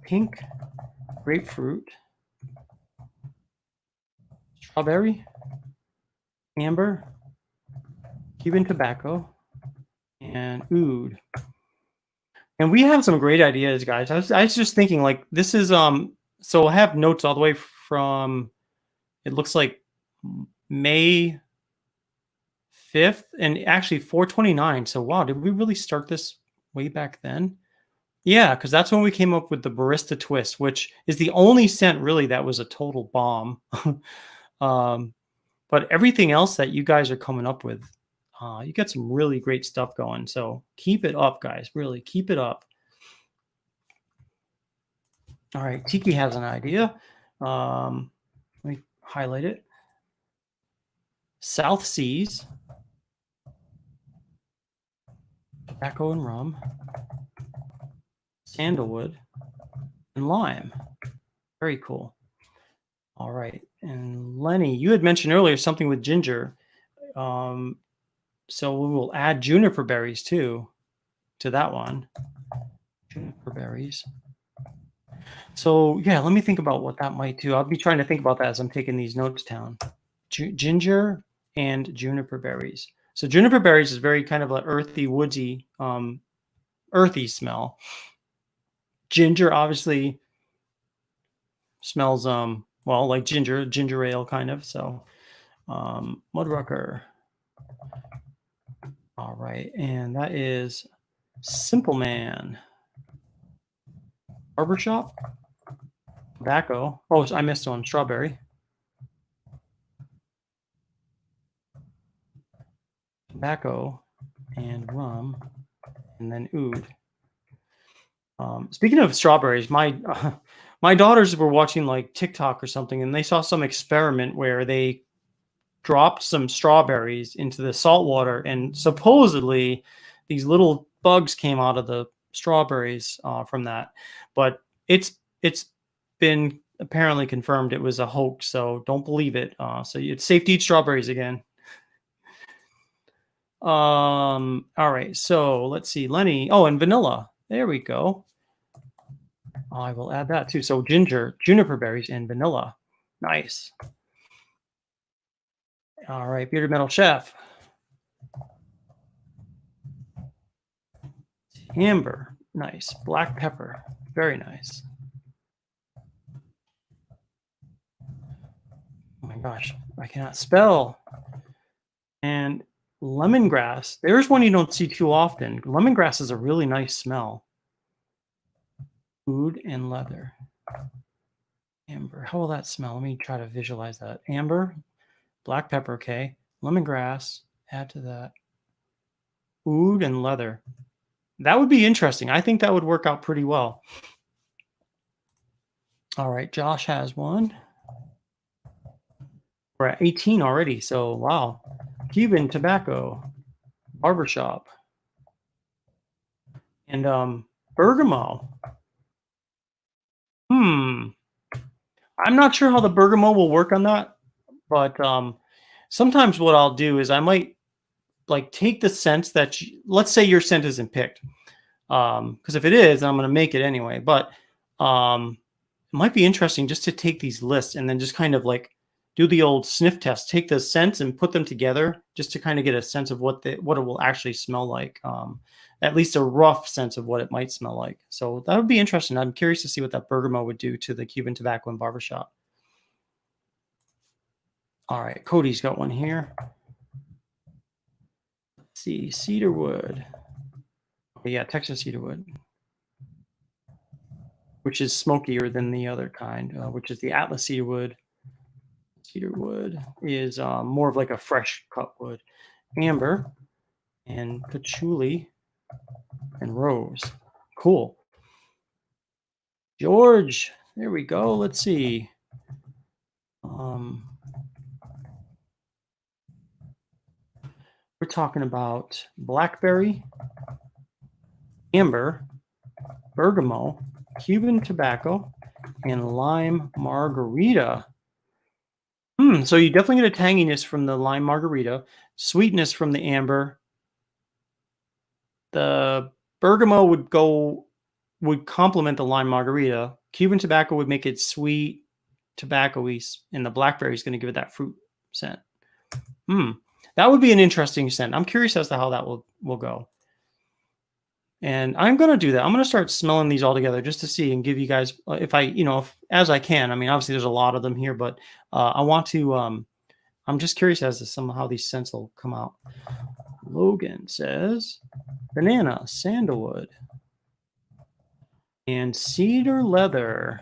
S1: Pink, grapefruit, strawberry, amber, Cuban tobacco, and oud. And we have some great ideas, guys. I was just thinking, like, this is so I have notes all the way from, it looks like, May 5th, and actually 429. So wow, did we really start this way back then? Yeah, because that's when we came up with the barista twist, which is the only scent really that was a total bomb. um, but everything else that you guys are coming up with, you got some really great stuff going. So keep it up, guys. Really keep it up. All right, Tiki has an idea. Let me highlight it. South Seas, tobacco and rum, sandalwood, and lime. Very cool. All right. And Lenny, you had mentioned earlier something with ginger. So we will add juniper berries too to that one. Juniper berries. So yeah, let me think about what that might do. I'll be trying to think about that as I'm taking these notes down. Ginger and juniper berries. So juniper berries is very kind of an earthy, woodsy, earthy smell. Ginger obviously smells well, like ginger ale kind of. So Mudrucker. All right, and that is Simple Man. Barbershop. Tobacco. Oh, I missed one. Strawberry. Tobacco and rum, and then oud. Speaking of strawberries, my daughters were watching like TikTok or something, and they saw some experiment where they dropped some strawberries into the salt water, and supposedly these little bugs came out of the strawberries from that. But it's been apparently confirmed it was a hoax, so don't believe it. So it's safe to eat strawberries again. All right, so let's see, Lenny. Oh, and vanilla. There we go. I will add that too. So ginger, juniper berries, and vanilla. Nice. All right, Bearded Metal Chef. Amber. Nice. Black pepper. Very nice. Oh my gosh, I cannot spell. And lemongrass. There's one you don't see too often. Lemongrass is a really nice smell. Oud and leather. Amber. How will that smell? Let me try to visualize that. Amber, black pepper, okay. Lemongrass. Add to that. Oud and leather. That would be interesting. I think that would work out pretty well. All right, Josh has one. We're at 18 already, so wow. Cuban tobacco, barbershop, and bergamot. I'm not sure how the bergamot will work on that, but sometimes what I'll do is I might like take the scents that let's say your scent isn't picked, because if it is, I'm going to make it anyway. But it might be interesting just to take these lists and then just kind of like do the old sniff test, take the scents and put them together just to kind of get a sense of what it will actually smell like. at least a rough sense of what it might smell like. So that would be interesting. I'm curious to see what that bergamot would do to the Cuban tobacco and barbershop. All right, Cody's got one here. Let's see, cedarwood. Yeah, Texas cedarwood, which is smokier than the other kind, which is the Atlas cedarwood. Cedarwood is more of like a fresh cut wood. Amber and patchouli and rose. Cool. George, there we go. Let's see. We're talking about blackberry, amber, bergamot, Cuban tobacco, and lime margarita. So you definitely get a tanginess from the lime margarita, sweetness from the amber. The bergamot would complement the lime margarita. Cuban tobacco would make it sweet, tobacco-y, and the blackberry is going to give it that fruit scent. That would be an interesting scent. I'm curious as to how that will go. And I'm going to do that. I'm going to start smelling these all together just to see and give you guys, as I can. I mean, obviously there's a lot of them here, but I want to, I'm just curious as to how these scents will come out. Logan says banana, sandalwood, and cedar leather.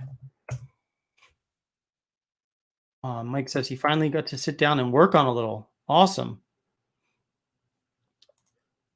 S1: Mike says he finally got to sit down and work on a little. Awesome.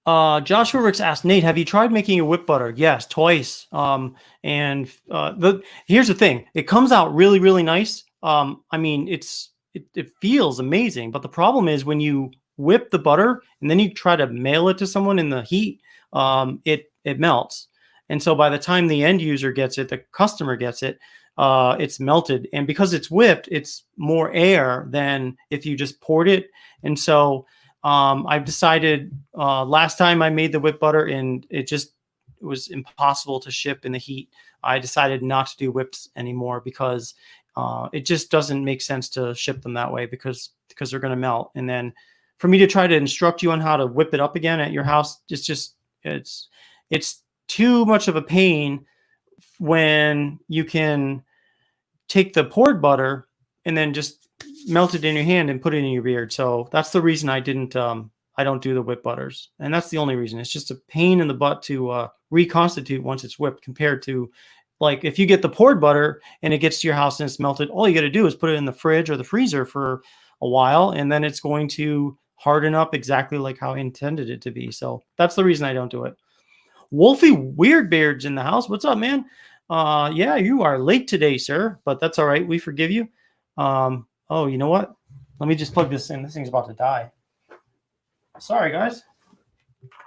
S1: Joshua Ricks asked, Nate, have you tried making a whip butter? Yes, twice. Here's the thing. It comes out really, really nice. I mean, it feels amazing, but the problem is when you whip the butter and then you try to mail it to someone in the heat, it melts. And so by the time the end user gets it, the customer gets it, it's melted. And because it's whipped, it's more air than if you just poured it. And so I've decided last time I made the whipped butter and it was impossible to ship in the heat. I decided not to do whips anymore because it just doesn't make sense to ship them that way because they're going to melt. And then for me to try to instruct you on how to whip it up again at your house, it's too much of a pain when you can take the poured butter and then just melt it in your hand and put it in your beard. So that's the reason I don't do the whipped butters. And that's the only reason. It's just a pain in the butt to reconstitute once it's whipped compared to like if you get the poured butter and it gets to your house and it's melted, all you got to do is put it in the fridge or the freezer for a while and then it's going to harden up exactly like how I intended it to be. So that's the reason I don't do it. Wolfie Weird Beard's in the house. What's up, man? Yeah, you are late today, sir, but that's all right. We forgive you. Oh, you know what? Let me just plug this in. This thing's about to die. Sorry, guys.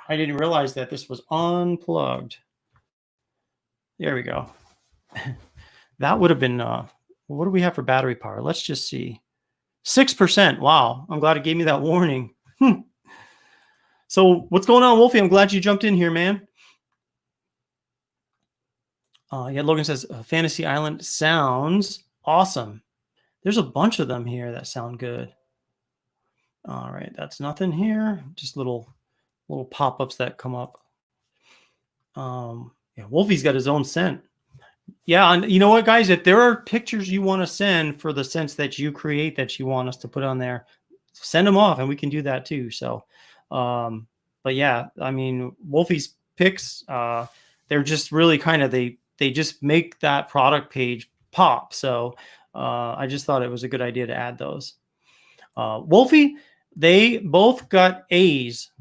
S1: I didn't realize that this was unplugged. There we go. That would have been, what do we have for battery power? Let's just see. 6%. Wow. I'm glad it gave me that warning. So what's going on, Wolfie? I'm glad you jumped in here, man. Yeah, Logan says Fantasy Island sounds awesome. There's a bunch of them here that sound good. All right, that's nothing here. Just little pop-ups that come up. Yeah, Wolfie's got his own scent. Yeah, and you know what, guys? If there are pictures you want to send for the scents that you create that you want us to put on there, send them off, and we can do that too. So, but yeah, I mean, Wolfie's picks, they're just really kind of they just make that product page pop. So I just thought it was a good idea to add those. Wolfie, they both got A's.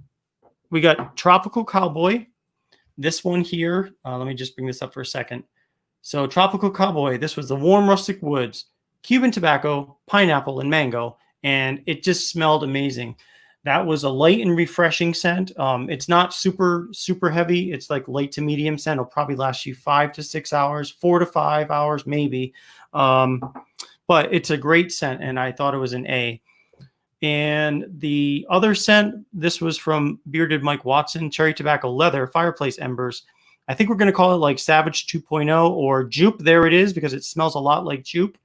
S1: We got Tropical Cowboy. This one here, let me just bring this up for a second. So Tropical Cowboy, this was the warm rustic woods, Cuban tobacco, pineapple, and mango, and it just smelled amazing. That was a light and refreshing scent. It's not super, super heavy. It's like light to medium scent. It'll probably last you 5 to 6 hours, 4 to 5 hours, maybe. But it's a great scent, and I thought it was an A. And the other scent, this was from Bearded Mike Watson, Cherry Tobacco Leather, Fireplace Embers. I think we're going to call it like Savage 2.0 or Jupe. There it is, because it smells a lot like Jupe.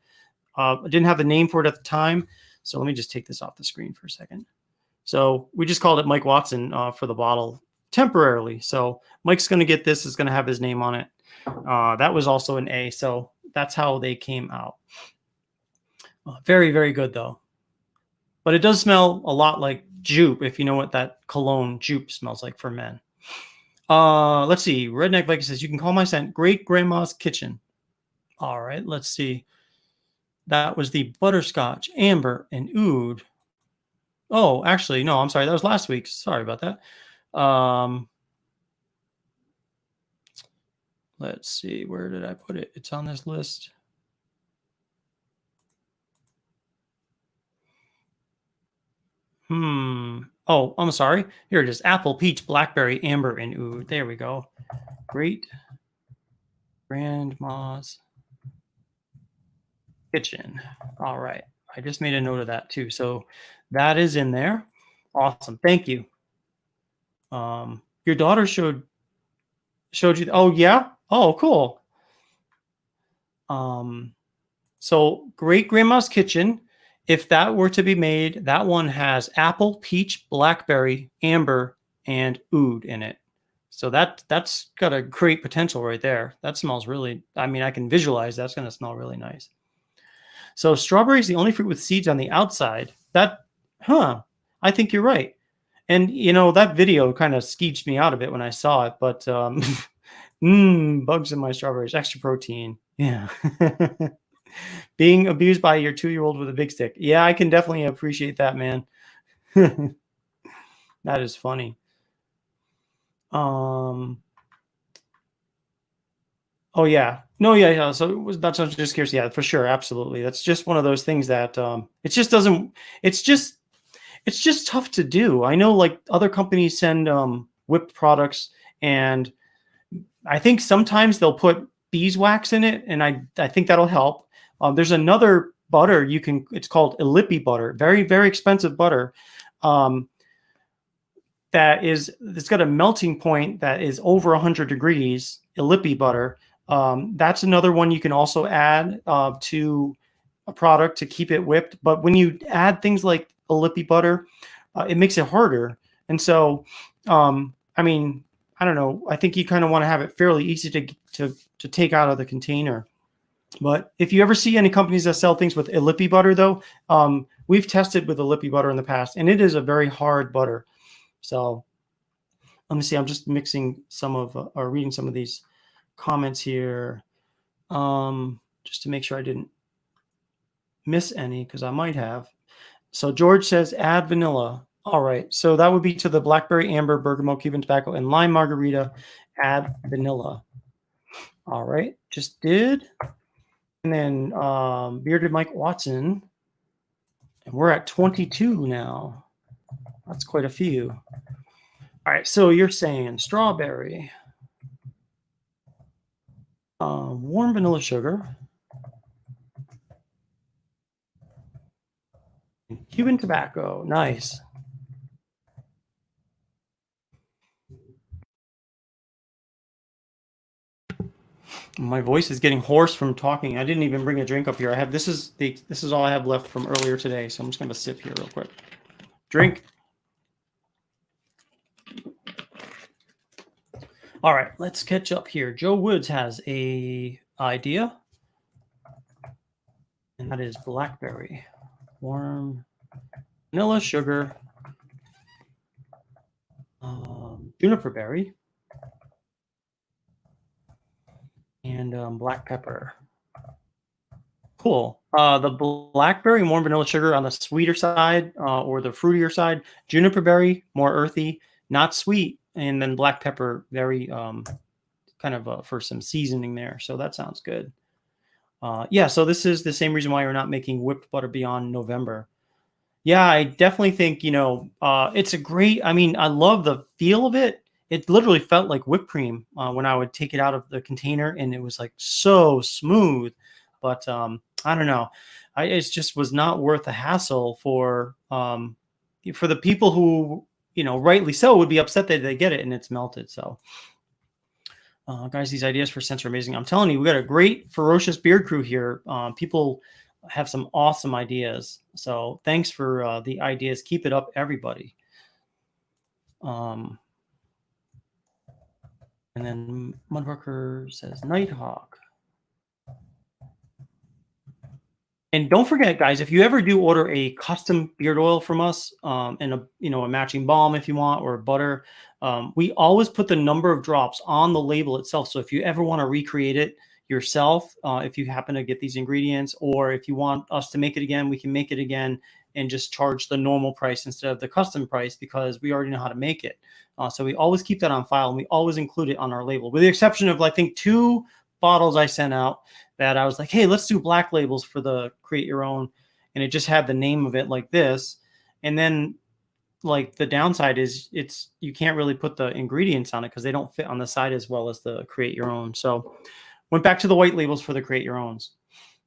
S1: I didn't have the name for it at the time. So let me just take this off the screen for a second. So we just called it Mike Watson for the bottle temporarily. So Mike's going to get this. Is going to have his name on it. That was also an A. So that's how they came out. Very, very good though. But it does smell a lot like Jupe, if you know what that cologne Jupe smells like for men. Let's see. Redneck Viking says, you can call my scent Great Grandma's Kitchen. All right, let's see. That was the butterscotch, amber, and oud. Oh, actually, no, I'm sorry. That was last week's. Sorry about that. Let's see. Where did I put it? It's on this list. Oh, I'm sorry. Here it is. Apple, peach, blackberry, amber, and oud. There we go. Great Grandma's Kitchen. All right. I just made a note of that too. So that is in there. Awesome. Thank you. Your daughter showed you. Oh, yeah. Oh, cool. So Great Grandma's Kitchen. If that were to be made, that one has apple, peach, blackberry, amber, and oud in it. So that's got a great potential right there. That smells really, I mean, I can visualize that's going to smell really nice. So strawberry is the only fruit with seeds on the outside. I think you're right. And, that video kind of skeeved me out of it when I saw it. But bugs in my strawberries, extra protein. Yeah. Being abused by your 2-year-old with a big stick. Yeah, I can definitely appreciate that, man. That is funny. Oh yeah. No, yeah. So that's what I was just curious. Yeah, for sure. Absolutely. That's just one of those things that it just doesn't, it's just tough to do. I know like other companies send whipped products, and I think sometimes they'll put beeswax in it, and I think that'll help. There's another butter it's called Ilipi butter, very, very expensive butter. It's got a melting point that is over 100 degrees, Ilipi butter. That's another one you can also add to a product to keep it whipped. But when you add things like Ilipi butter, it makes it harder. And so, I mean, I don't know. I think you kind of want to have it fairly easy to take out of the container. But if you ever see any companies that sell things with Ilipi butter, though, we've tested with Ilipi butter in the past, and it is a very hard butter. So let me see. I'm just mixing or reading some of these comments here, just to make sure I didn't miss any, because I might have. So George says add vanilla. All right. So that would be to the blackberry, amber, bergamot, Cuban tobacco, and lime margarita. Add vanilla. All right. Just did. And then Bearded Mike Watson. And we're at 22 now. That's quite a few. All right. So you're saying strawberry, warm vanilla sugar, Cuban tobacco. Nice. My voice is getting hoarse from talking. I didn't even bring a drink up here. This is all I have left from earlier today. So I'm just gonna sip here real quick. Drink. All right, let's catch up here. Joe Woods has a idea, and that is blackberry, warm vanilla sugar, juniper berry, and black pepper. Cool. The blackberry, warm vanilla sugar on the sweeter side, or the fruitier side. Juniper berry, more earthy, not sweet, and then black pepper, very kind of for some seasoning there. So that sounds good. Yeah. So this is the same reason why we're not making whipped butter beyond November. Yeah, I definitely think it's a great. I mean, I love the feel of it. It literally felt like whipped cream when I would take it out of the container, and it was like so smooth. But I don't know. It just was not worth the hassle for the people who, rightly so, would be upset that they get it and it's melted. So, guys, these ideas for scents are amazing. I'm telling you, we got a great Ferocious Beard crew here. People have some awesome ideas. So thanks for the ideas. Keep it up, everybody. And then Mudrucker says Nighthawk. And don't forget, guys, if you ever do order a custom beard oil from us, and a matching balm if you want, or butter, we always put the number of drops on the label itself. So if you ever want to recreate it yourself, if you happen to get these ingredients, or if you want us to make it again, we can make it again and just charge the normal price instead of the custom price, because we already know how to make it. So we always keep that on file, and we always include it on our label, with the exception of, I think, 2 bottles I sent out that I was like, hey, let's do black labels for the create your own. And it just had the name of it like this. And then, like, the downside is you can't really put the ingredients on it because they don't fit on the side as well as the create your own. So went back to the white labels for the create your owns.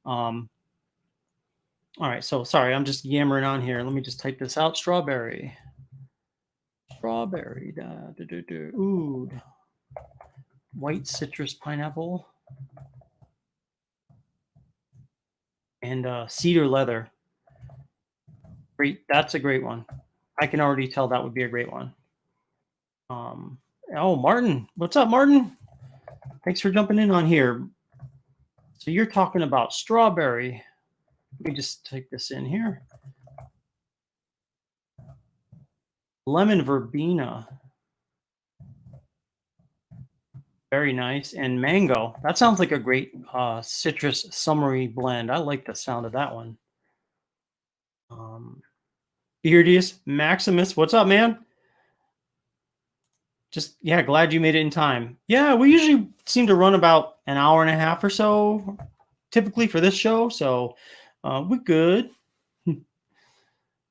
S1: All right. So sorry, I'm just yammering on here. Let me just type this out. Strawberry. Ooh. White citrus pineapple. And cedar leather. Great. That's a great one. I can already tell that would be a great one. Oh, Martin. What's up, Martin? Thanks for jumping in on here. So you're talking about strawberry. Let me just type this in here. Lemon verbena. Very nice. And mango. That sounds like a great citrus summery blend. I like the sound of that one. Beardius Maximus. What's up, man? Just, yeah, glad you made it in time. Yeah, we usually seem to run about an hour and a half or so, typically, for this show. So we're good.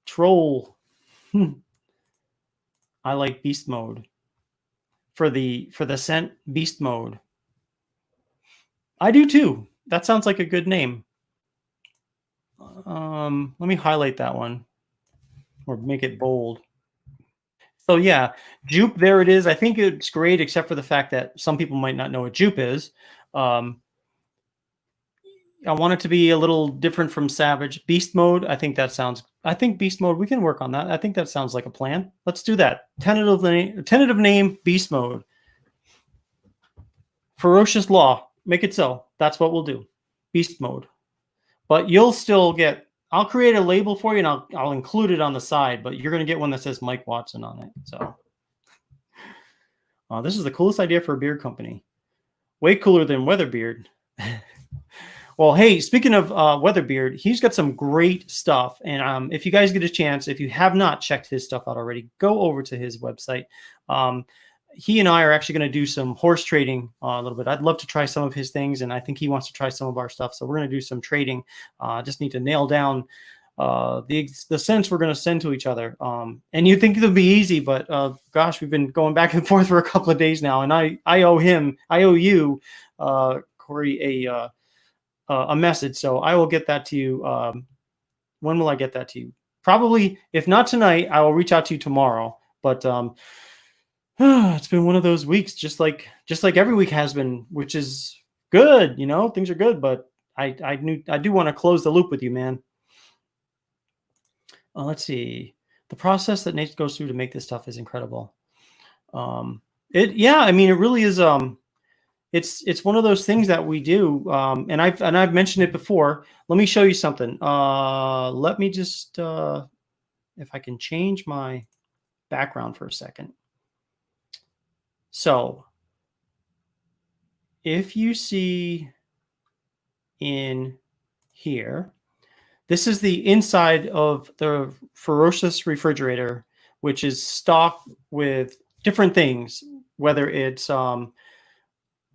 S1: Troll. I like beast mode. For the scent, beast mode. I do too. That sounds like a good name. Let me highlight that one or make it bold. So yeah, Jupe, there it is. I think it's great, except for the fact that some people might not know what Jupe is. I want it to be a little different from Savage. Beast mode, I think beast mode, we can work on that. I think that sounds like a plan. Let's do that. Tentative name, beast mode. Ferocious law, make it so. That's what we'll do. Beast mode. But you'll still get, I'll create a label for you, and I'll include it on the side, but you're going to get one that says Mike Watson on it. So this is the coolest idea for a beard company. Way cooler than Weatherbeard. Well, hey, speaking of Weatherbeard, he's got some great stuff. And if you guys get a chance, if you have not checked his stuff out already, go over to his website. He and I are actually going to do some horse trading a little bit. I'd love to try some of his things, and I think he wants to try some of our stuff. So we're going to do some trading. Just need to nail down the scents we're going to send to each other. And you'd think it'll be easy, but gosh, we've been going back and forth for a couple of days now, and I owe you, Corey, a message. So I will get that to you. When will I get that to you? Probably, if not tonight, I will reach out to you tomorrow. But it's been one of those weeks, just like every week has been, which is good. Things are good, but I do want to close the loop with you, man. Let's see. The process that Nate goes through to make this stuff is incredible. It really is. It's one of those things that we do, and I've mentioned it before. Let me show you something. Let me just, if I can change my background for a second. So if you see in here, this is the inside of the Ferocious refrigerator, which is stocked with different things, whether it's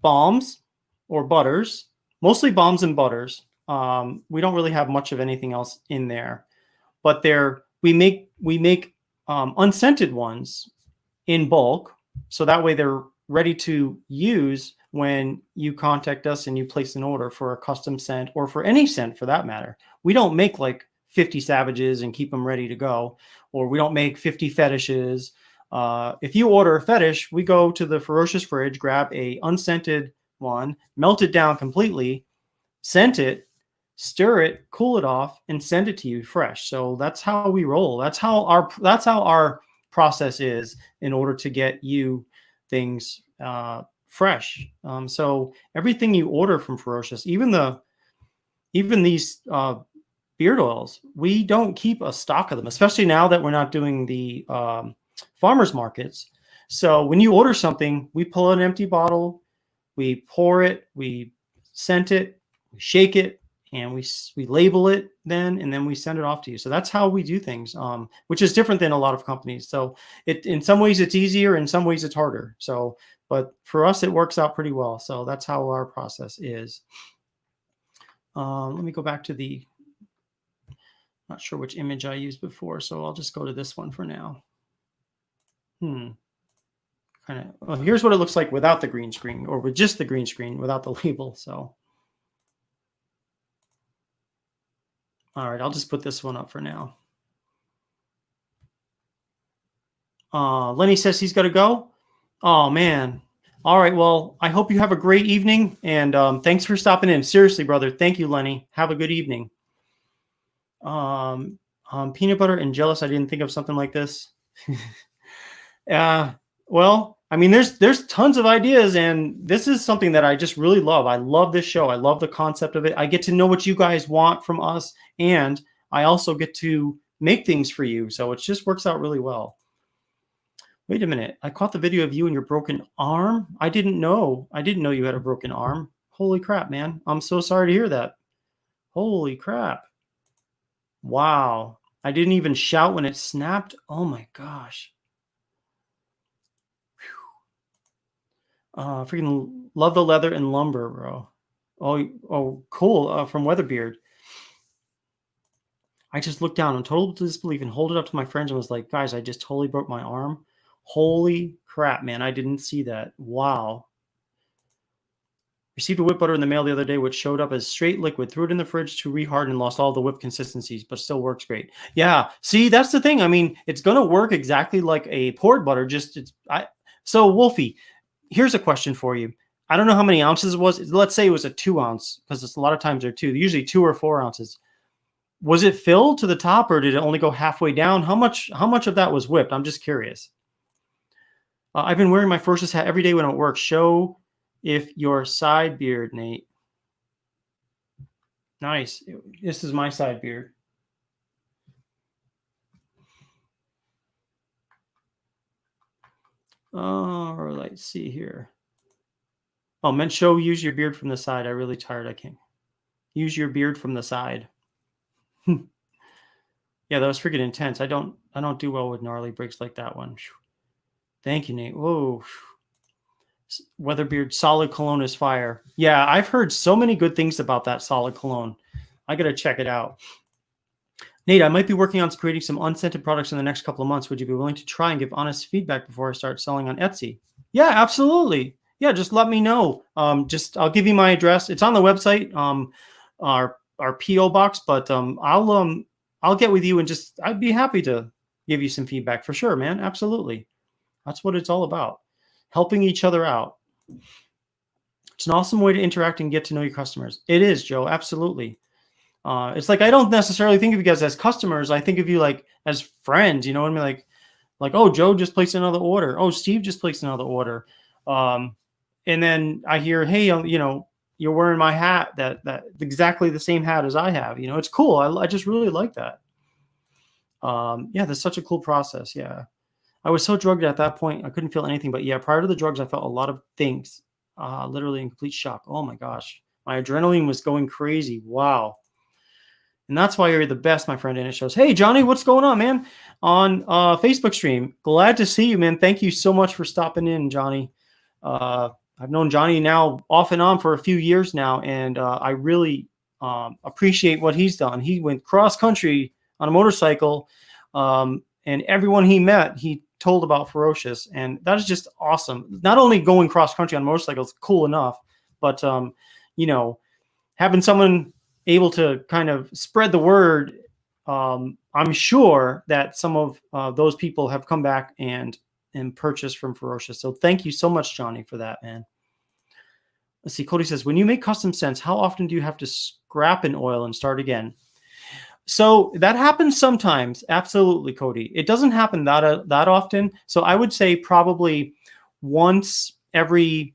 S1: balms or butters, mostly balms and butters. We don't really have much of anything else in there, but we make unscented ones in bulk. So that way they're ready to use when you contact us and you place an order for a custom scent, or for any scent for that matter. We don't make like 50 Savages and keep them ready to go, or we don't make 50 fetishes. If you order a fetish, we go to the Ferocious fridge, grab a unscented one, melt it down completely, scent it, stir it, cool it off, and send it to you fresh. So that's how we roll. That's how our process is in order to get you things fresh. So everything you order from Ferocious, even these beard oils, we don't keep a stock of them, especially now that we're not doing the farmers markets. So when you order something, we pull out an empty bottle, we pour it, we scent it, we shake it, and we label it then, and then we send it off to you. So that's how we do things, which is different than a lot of companies. So in some ways it's easier, in some ways it's harder. So, but for us, it works out pretty well. So that's how our process is. Let me go back to the, not sure which image I used before, so I'll just go to this one for now. Kind of, well, here's what it looks like without the green screen, or with just the green screen without the label. So, all right, I'll just put this one up for now. Lenny says he's got to go. Oh, man. All right, well, I hope you have a great evening, and thanks for stopping in. Seriously, brother. Thank you, Lenny. Have a good evening. Peanut butter and jealous. I didn't think of something like this. Well, I mean, there's tons of ideas, and this is something that I just really love. I love this show. I love the concept of it. I get to know what you guys want from us, and I also get to make things for you. So it just works out really well. Wait a minute. I caught the video of you and your broken arm. I didn't know you had a broken arm. Holy crap, man. I'm so sorry to hear that. Holy crap. Wow. I didn't even shout when it snapped. Oh my gosh. Freaking love the leather and lumber, bro. Oh, cool. From Weatherbeard. I just looked down in total disbelief and hold it up to my friends and was like, guys, I just totally broke my arm. Holy crap, man. I didn't see that. Wow. Received a whip butter in the mail the other day, which showed up as straight liquid. Threw it in the fridge to reharden and lost all the whip consistencies, but still works great. Yeah. See, that's the thing. I mean, it's going to work exactly like a poured butter. So Wolfie, here's a question for you. I don't know how many ounces it was. Let's say it was a 2 ounce, because it's a lot of times they're usually 2 or 4 ounces. Was it filled to the top, or did it only go halfway down? How much of that was whipped? I'm just curious. I've been wearing my Ferocious hat every day when I'm at work. Show if your side beard, Nate. Nice. This is my side beard. Let's see here. Oh, meant show use your beard from the side. I'm really tired. I can't. Use your beard from the side. Yeah, that was freaking intense. I don't do well with gnarly breaks like that one. Thank you, Nate. Whoa. Weatherbeard solid cologne is fire. Yeah, I've heard so many good things about that solid cologne. I got to check it out. Nate, I might be working on creating some unscented products in the next couple of months. Would you be willing to try and give honest feedback before I start selling on Etsy? Yeah, absolutely. Yeah, just let me know. I'll give you my address. It's on the website, our PO box, but I'll get with you and I'd be happy to give you some feedback for sure, man. Absolutely. That's what it's all about. Helping each other out. It's an awesome way to interact and get to know your customers. It is, Joe. Absolutely. It's like, I don't necessarily think of you guys as customers. I think of you like as friends, you know what I mean? Like, oh, Joe just placed another order. Oh, Steve just placed another order. And then I hear, hey, you're wearing my hat, that exactly the same hat as I have. It's cool. I just really like that. Yeah, that's such a cool process. Yeah. I was so drugged at that point, I couldn't feel anything. But yeah, prior to the drugs, I felt a lot of things, literally in complete shock. Oh my gosh. My adrenaline was going crazy. Wow. And that's why you're the best, my friend. And it shows, hey, Johnny, what's going on, man? On Facebook stream. Glad to see you, man. Thank you so much for stopping in, Johnny. I've known Johnny now off and on for a few years now, and I really appreciate what he's done. He went cross country on a motorcycle, and everyone he met, he told about Ferocious, and that is just awesome. Not only going cross country on motorcycles, cool enough, but having someone able to kind of spread the word. I'm sure that some of those people have come back and purchased from Ferocious. So thank you so much, Johnny, for that, man. Let's see. Cody says, when you make custom scents, how often do you have to scrap an oil and start again? So that happens sometimes. Absolutely, Cody. It doesn't happen that often. So I would say probably once every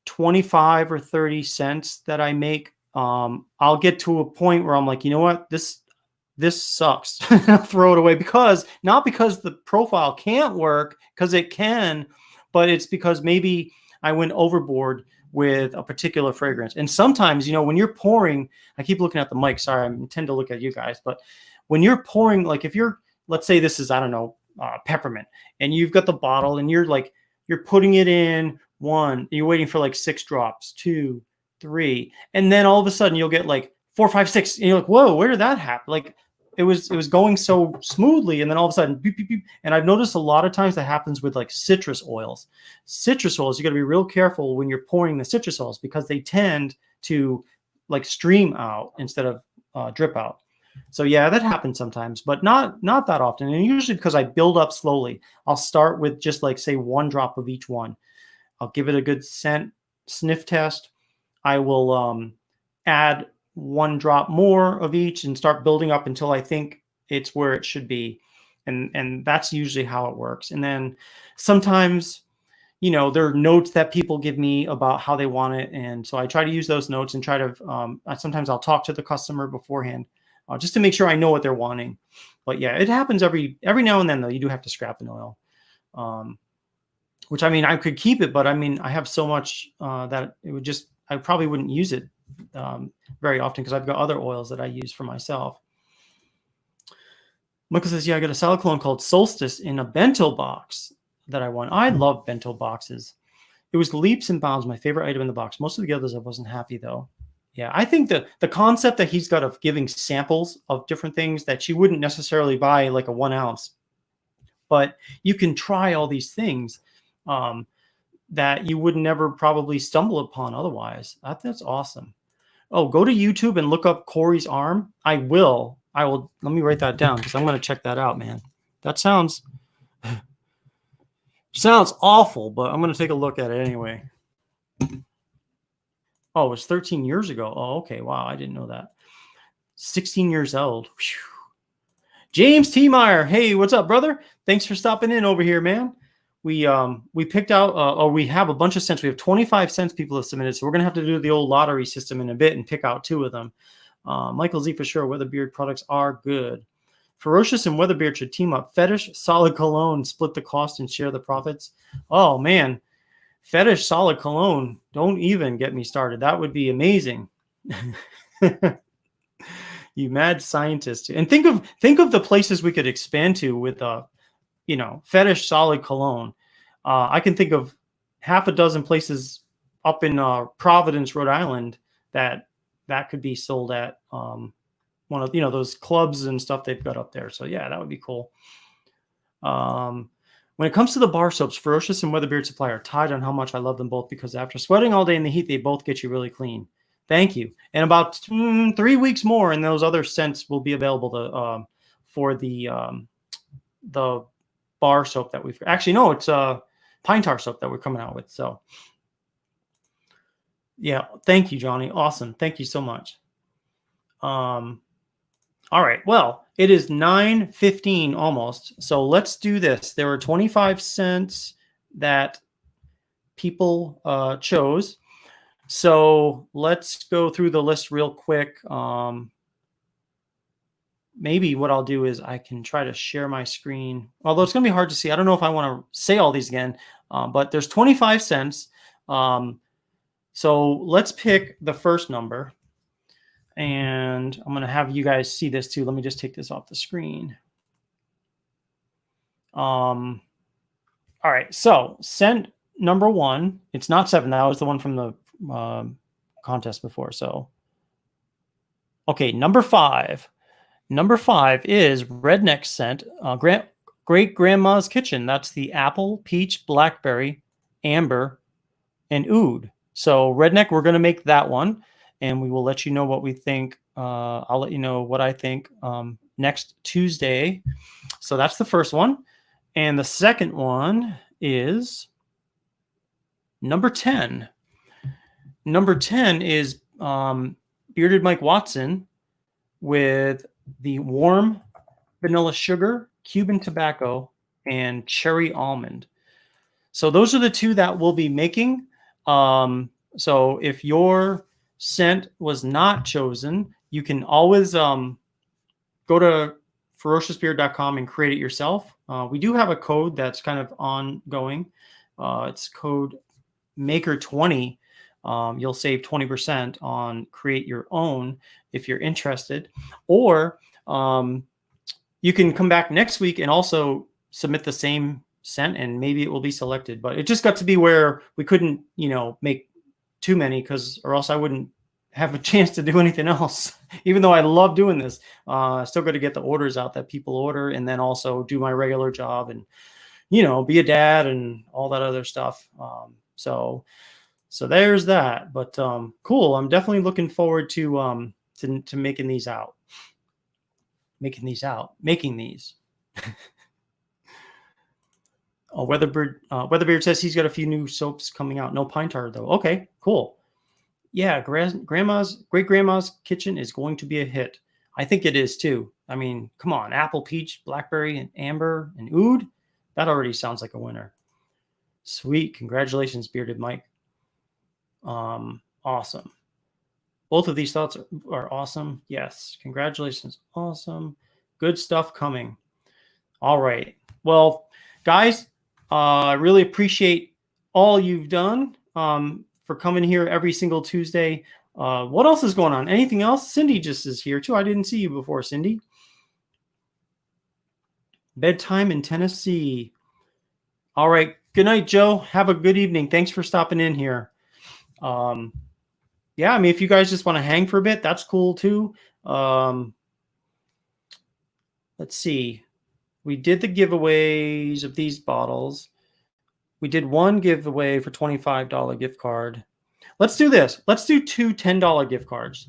S1: 25 or 30 cents that I make, I'll get to a point where I'm like, you know what, this sucks. I'll throw it away, because not because the profile can't work, because it can, but it's because maybe I went overboard with a particular fragrance. And sometimes, you know, when you're pouring, I keep looking at the mic. Sorry, I tend to look at you guys, but when you're pouring, like if you're, let's say this is, I don't know, peppermint, and you've got the bottle and you're putting it in one, you're waiting for like 6 drops, 2, 3, and then all of a sudden you'll get like 4, 5, 6, and you're like, whoa, where did that happen? Like it was going so smoothly, and then all of a sudden, beep, beep, beep. And I've noticed a lot of times that happens with like citrus oils. Citrus oils, you got to be real careful when you're pouring the citrus oils, because they tend to like stream out instead of drip out. So yeah, that happens sometimes, but not that often. And usually because I build up slowly. I'll start with just like say 1 drop of each one. I'll give it a good scent sniff test. I will add 1 drop more of each and start building up until I think it's where it should be. And that's usually how it works. And then sometimes, you know, there are notes that people give me about how they want it. And so I try to use those notes and try to, sometimes I'll talk to the customer beforehand just to make sure I know what they're wanting. But yeah, it happens every now and then though. You do have to scrap an oil, which I mean, I could keep it, but I mean, I have so much that it would just, I probably wouldn't use it very often, because I've got other oils that I use for myself. Michael says, yeah, I got a salad cologne called Solstice in a bento box that I won. I love bento boxes. It was leaps and bounds my favorite item in the box. Most of the others I wasn't happy though. Yeah, I think the concept that he's got of giving samples of different things that you wouldn't necessarily buy like a 1 ounce, but you can try all these things that you would never probably stumble upon otherwise. That's awesome. Oh, go to YouTube and look up Corey's arm. I will. Let me write that down, because I'm going to check that out, man. That sounds awful, but I'm going to take a look at it anyway. Oh, it was 13 years ago. Oh, okay. Wow. I didn't know that. 16 years old. Whew. James T. Meyer. Hey, what's up, brother? Thanks for stopping in over here, man. We picked out, or we have a bunch of scents. We have 25 scents people have submitted. So we're going to have to do the old lottery system in a bit and pick out 2 of them. Michael Z for sure. Weatherbeard products are good. Ferocious and Weatherbeard should team up. Fetish, Solid Cologne, split the cost and share the profits. Oh man, Fetish, Solid Cologne. Don't even get me started. That would be amazing. You mad scientist. And think of the places we could expand to with you know, Fetish, Solid Cologne. I can think of half a dozen places up in Providence, Rhode Island that could be sold at one of, you know, those clubs and stuff they've got up there. So yeah, that would be cool. When it comes to the bar soaps, Ferocious and Weatherbeard Supply are tied on how much I love them both, because after sweating all day in the heat, they both get you really clean. Thank you. And about 3 weeks more, and those other scents will be available to, for the bar soap that we've actually, no, it's pine tar soap that we're coming out with. So yeah, thank you, Johnny. Awesome. Thank you so much. All right. Well, it is 9:15 almost. So let's do this. There were 25 cents that people chose. So let's go through the list real quick. Maybe what I'll do is I can try to share my screen, although it's going to be hard to see. I don't know if I want to say all these again, but there's 25 cents. So let's pick the first number. And I'm going to have you guys see this too. Let me just take this off the screen. All right. So scent number 1, it's not 7. That was the one from the contest before. So, okay. Number 5. Number 5 is Redneck scent, Great Grandma's Kitchen. That's the apple, peach, blackberry, amber, and oud. So Redneck, we're going to make that one. And we will let you know what we think. I'll let you know what I think next Tuesday. So that's the first one. And the second one is number 10. Number 10 is Bearded Mike Watson with the warm vanilla sugar, Cuban tobacco, and cherry almond. So those are the 2 that we'll be making. So if your scent was not chosen, you can always go to ferociousbeard.com and create it yourself. We do have a code that's kind of ongoing. It's code Maker20. You'll save 20% on create your own if you're interested. Or you can come back next week and also submit the same scent and maybe it will be selected. But it just got to be where we couldn't, make too many or else I wouldn't have a chance to do anything else. Even though I love doing this, I still got to get the orders out that people order and then also do my regular job and, be a dad and all that other stuff. So there's that. But cool. I'm definitely looking forward to making these. Oh, Weatherbeard says he's got a few new soaps coming out. No pine tar though. Okay, cool. Yeah, great grandma's kitchen is going to be a hit. I think it is too. I mean, come on, apple, peach, blackberry, and amber, and oud. That already sounds like a winner. Sweet, congratulations, Bearded Mike. Awesome. Both of these thoughts are awesome. Yes, congratulations. Awesome. Good stuff coming. All right. Well, guys, I really appreciate all you've done for coming here every single Tuesday. What else is going on? Anything else? Cindy just is here too. I didn't see you before, Cindy. Bedtime in Tennessee. All right. Good night, Joe. Have a good evening. Thanks for stopping in here. Yeah, I mean, if you guys just want to hang for a bit, that's cool too. Let's see. We did the giveaways of these bottles. We did one giveaway for $25 gift card. Let's do this. Let's do two $10 gift cards.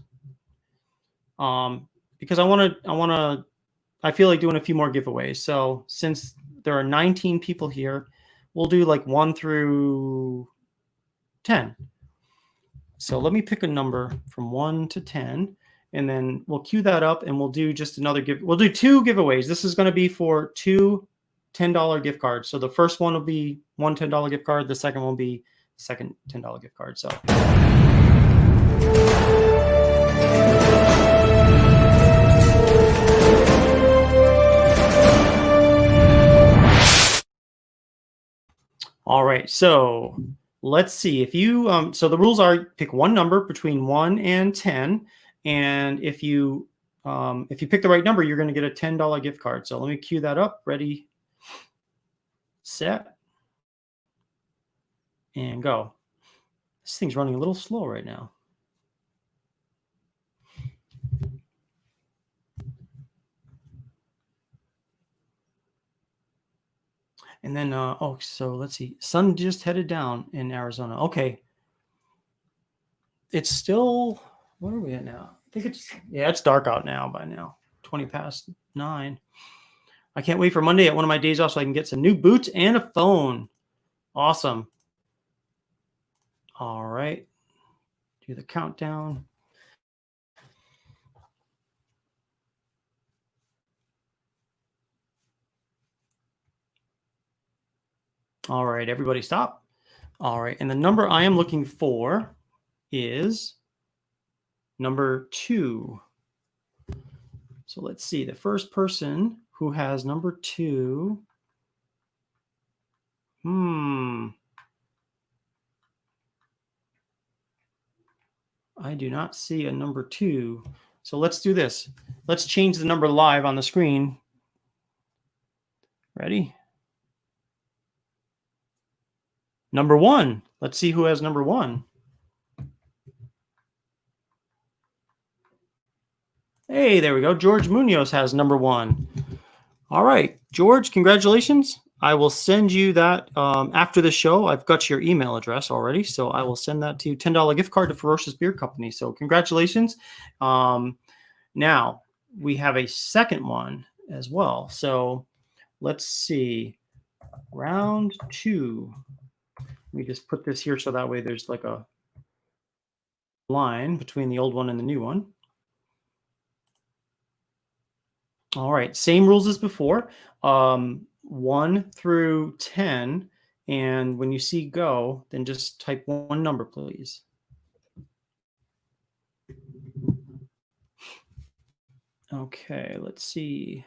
S1: Because I feel like doing a few more giveaways. So since there are 19 people here, we'll do like 1 through 10. So let me pick a number from 1 to 10, and then we'll queue that up and we'll do just another we'll do 2 giveaways. This is going to be for 2 $10 gift cards. So the first one will be one $10 gift card. The second one will be the second $10 gift card. So. All right. So let's see if you, so the rules are pick one number between 1 and 10. And if you pick the right number, you're going to get a $10 gift card. So let me cue that up. Ready, set, and go. This thing's running a little slow right now. And then, so let's see. Sun just headed down in Arizona. Okay. It's still, what are we at now? I think it's dark out now by now. 20 past 9. I can't wait for Monday at one of my days off so I can get some new boots and a phone. Awesome. All right. Do the countdown. All right, everybody stop. All right, and the number I am looking for is number 2. So let's see, the first person who has number 2. I do not see a number 2. So let's do this. Let's change the number live on the screen. Ready? Number 1. Let's see who has number 1. Hey, there we go. George Munoz has number 1. All right, George, congratulations. I will send you that after the show. I've got your email address already, so I will send that to you. $10 gift card to Ferocious Beard Company. So congratulations. Now, we have a second one as well. So let's see. Round 2. Let me just put this here so that way there's like a line between the old one and the new one. All right, same rules as before. 1 through 10. And when you see go, then just type one number, please. Okay, let's see.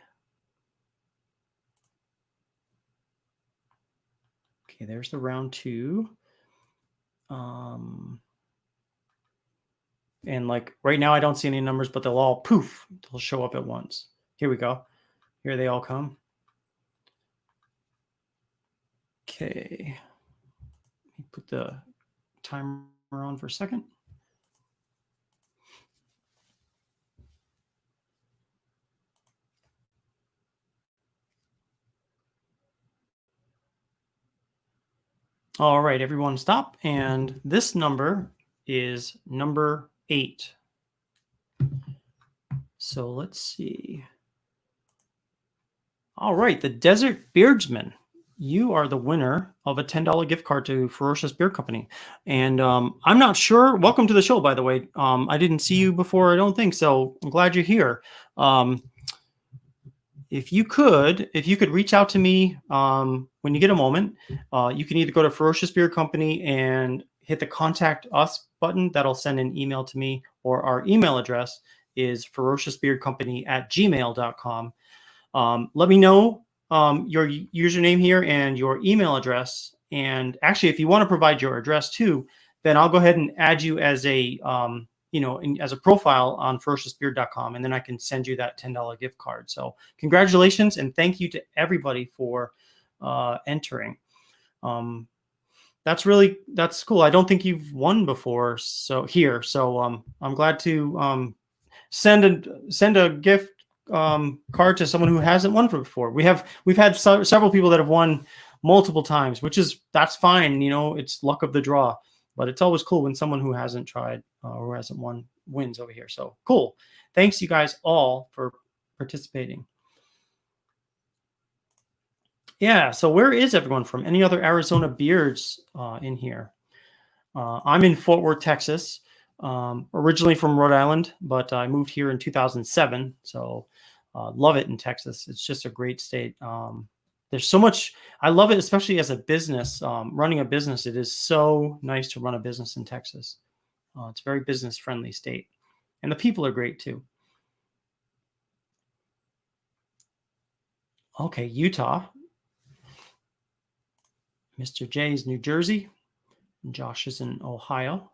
S1: Okay, there's the round 2. And like right now, I don't see any numbers, but they'll all poof, they'll show up at once. Here we go. Here they all come. Okay. Let me put the timer on for a second. All right, everyone stop. And this number is number 8. So let's see. All right, the Desert Beardsman. You are the winner of a $10 gift card to Ferocious Beard Company. And I'm not sure. Welcome to the show, by the way. I didn't see you before, I don't think so. I'm glad you're here. If you could reach out to me when you get a moment, you can either go to Ferocious Beard Company and hit the contact us button. That'll send an email to me, or our email address is ferociousbeardcompany@gmail.com. Let me know your username here and your email address. And actually, if you want to provide your address too, then I'll go ahead and add you as a as a profile on ferociousbeard.com, and then I can send you that $10 gift card. So congratulations, and thank you to everybody for entering. That's cool. I don't think you've won before, so I'm glad to send a gift card to someone who hasn't won before. We've had several people that have won multiple times, that's fine. It's luck of the draw. But it's always cool when someone who hasn't tried or who hasn't won wins over here. So cool. Thanks, you guys all, for participating. Yeah, so where is everyone from? Any other Arizona beards in here? I'm in Fort Worth, Texas. Originally from Rhode Island, but I moved here in 2007. So love it in Texas. It's just a great state. There's so much. I love it, especially as a business, running a business. It is so nice to run a business in Texas. It's a very business friendly state, and the people are great too. Okay, Utah. Mr. J is New Jersey. And Josh is in Ohio.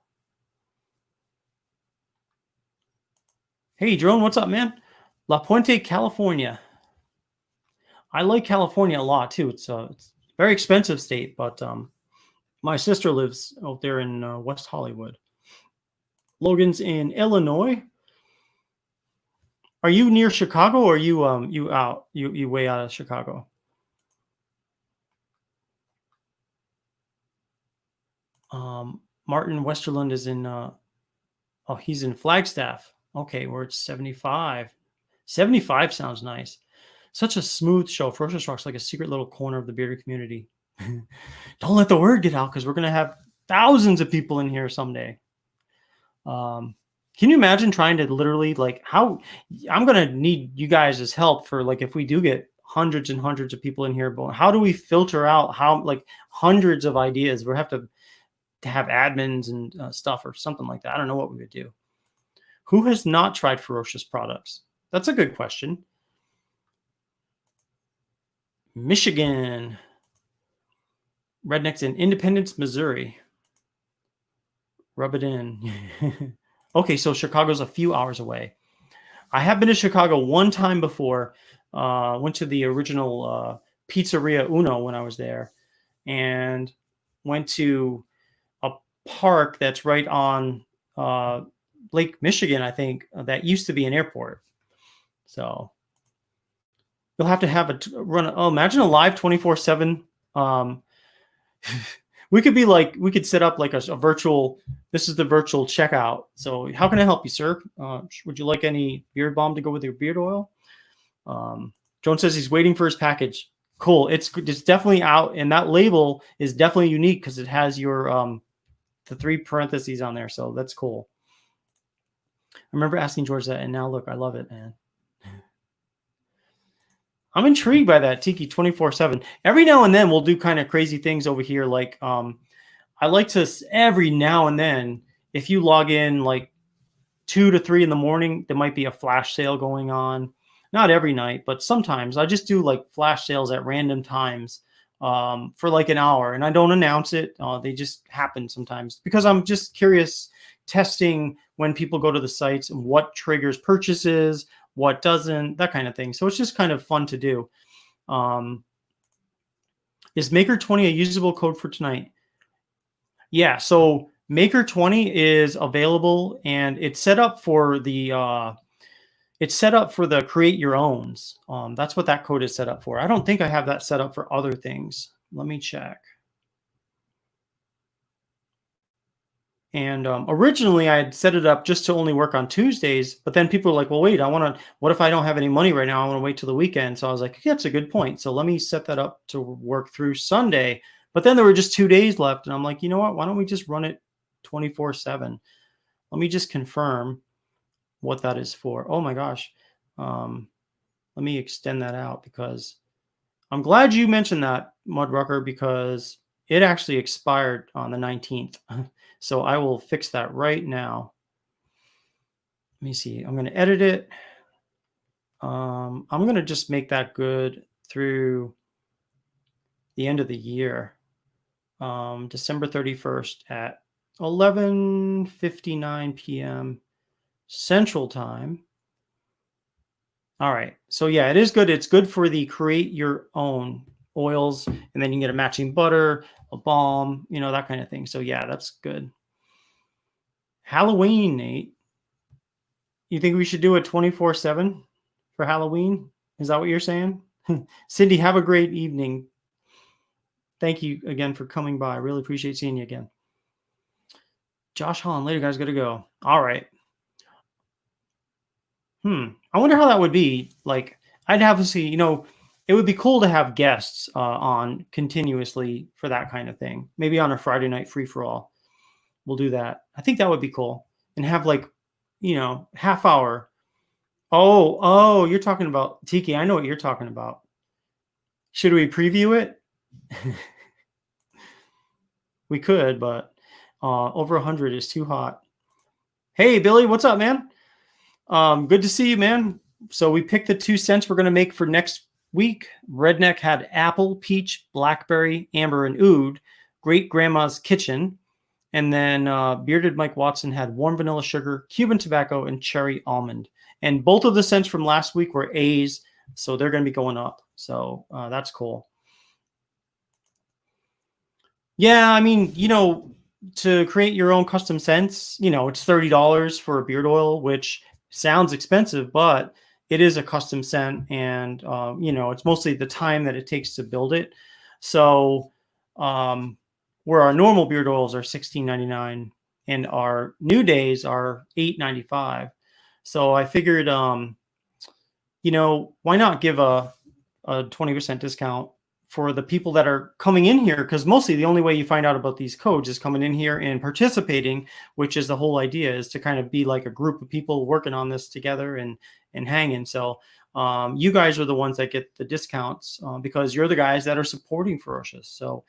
S1: Hey, Drone, what's up, man? La Puente, California. I like California a lot too. It's a very expensive state, but my sister lives out there in West Hollywood. Logan's in Illinois. Are you near Chicago, or are you you way out of Chicago? Martin Westerlund is in he's in Flagstaff. Okay, where it's 75. 75 sounds nice. Such a smooth show. Ferocious Rock's like a secret little corner of the bearded community. Don't let the word get out, because we're going to have thousands of people in here someday. Can you imagine trying to literally, like, how I'm going to need you guys' help for, like, if we do get hundreds and hundreds of people in here, but how do we filter out hundreds of ideas? We have to have admins and stuff or something like that. I don't know what we would do. Who has not tried Ferocious products? That's a good question. Michigan. Rednecks in Independence, Missouri. Rub it in. Okay, so Chicago's a few hours away. I have been to Chicago one time before. Went to the original Pizzeria Uno when I was there, and went to a park that's right on Lake Michigan, I think, that used to be an airport. So you'll have to have run. Oh, imagine a live 24/7. We could set up like a virtual. This is the virtual checkout. So how can I help you, sir? Would you like any beard balm to go with your beard oil? Joan says he's waiting for his package. Cool. It's definitely out, and that label is definitely unique because it has your the 3 parentheses on there. So that's cool. I remember asking George that, and now look, I love it, man. I'm intrigued by that Tiki 24/7. Every now and then we'll do kind of crazy things over here. Like I like to every now and then, if you log in like 2 to 3 in the morning, there might be a flash sale going on. Not every night, but sometimes I just do like flash sales at random times for like an hour, and I don't announce it. They just happen sometimes because I'm just curious, testing when people go to the sites and what triggers purchases, what doesn't, that kind of thing. So it's just kind of fun to do. Um, is Maker 20 a usable code for tonight? Yeah, so Maker 20 is available, and it's set up for the create your owns. That's what that code is set up for. I don't think I have that set up for other things. Let me check. And originally I had set it up just to only work on Tuesdays, but then people were like, well, wait, what if I don't have any money right now? I want to wait till the weekend. So I was like, yeah, that's a good point. So let me set that up to work through Sunday. But then there were just 2 days left. And I'm like, you know what? Why don't we just run it 24/7? Let me just confirm what that is for. Oh my gosh. Um, Let me extend that out because I'm glad you mentioned that, Mudrucker, because it actually expired on the 19th. So I will fix that right now. Let me see. I'm going to edit it. I'm going to just make that good through the end of the year, December 31st at 11:59 p.m. Central Time. All right. So yeah, it is good. It's good for the create your own oils, and then you can get a matching butter, a balm, that kind of thing. So yeah, that's good. Halloween, Nate. You think we should do it 24/7 for Halloween? Is that what you're saying? Cindy, have a great evening. Thank you again for coming by. I really appreciate seeing you again. Josh Holland, later guys, gotta go. All right. I wonder how that would be. Like, I'd have to see, it would be cool to have guests on continuously for that kind of thing. Maybe on a Friday night free for all. We'll do that. I think that would be cool. And have like, half hour. Oh, you're talking about Tiki. I know what you're talking about. Should we preview it? We could, but over 100 is too hot. Hey, Billy, what's up, man? Good to see you, man. So we picked the 2 cents we're going to make for next week. Redneck had apple, peach, blackberry, amber, and oud. Great Grandma's Kitchen. And then Bearded Mike Watson had warm vanilla sugar, Cuban tobacco, and cherry almond. And both of the scents from last week were A's, so they're going to be going up. So that's cool. Yeah, I mean, to create your own custom scents, it's $30 for a beard oil, which sounds expensive, but it is a custom scent, and it's mostly the time that it takes to build it. So where our normal beard oils are $16.99 and our new days are $8.95. So I figured why not give a 20% discount for the people that are coming in here, because mostly the only way you find out about these codes is coming in here and participating, which is the whole idea, is to kind of be like a group of people working on this together and hanging. So you guys are the ones that get the discounts because you're the guys that are supporting Ferocious. So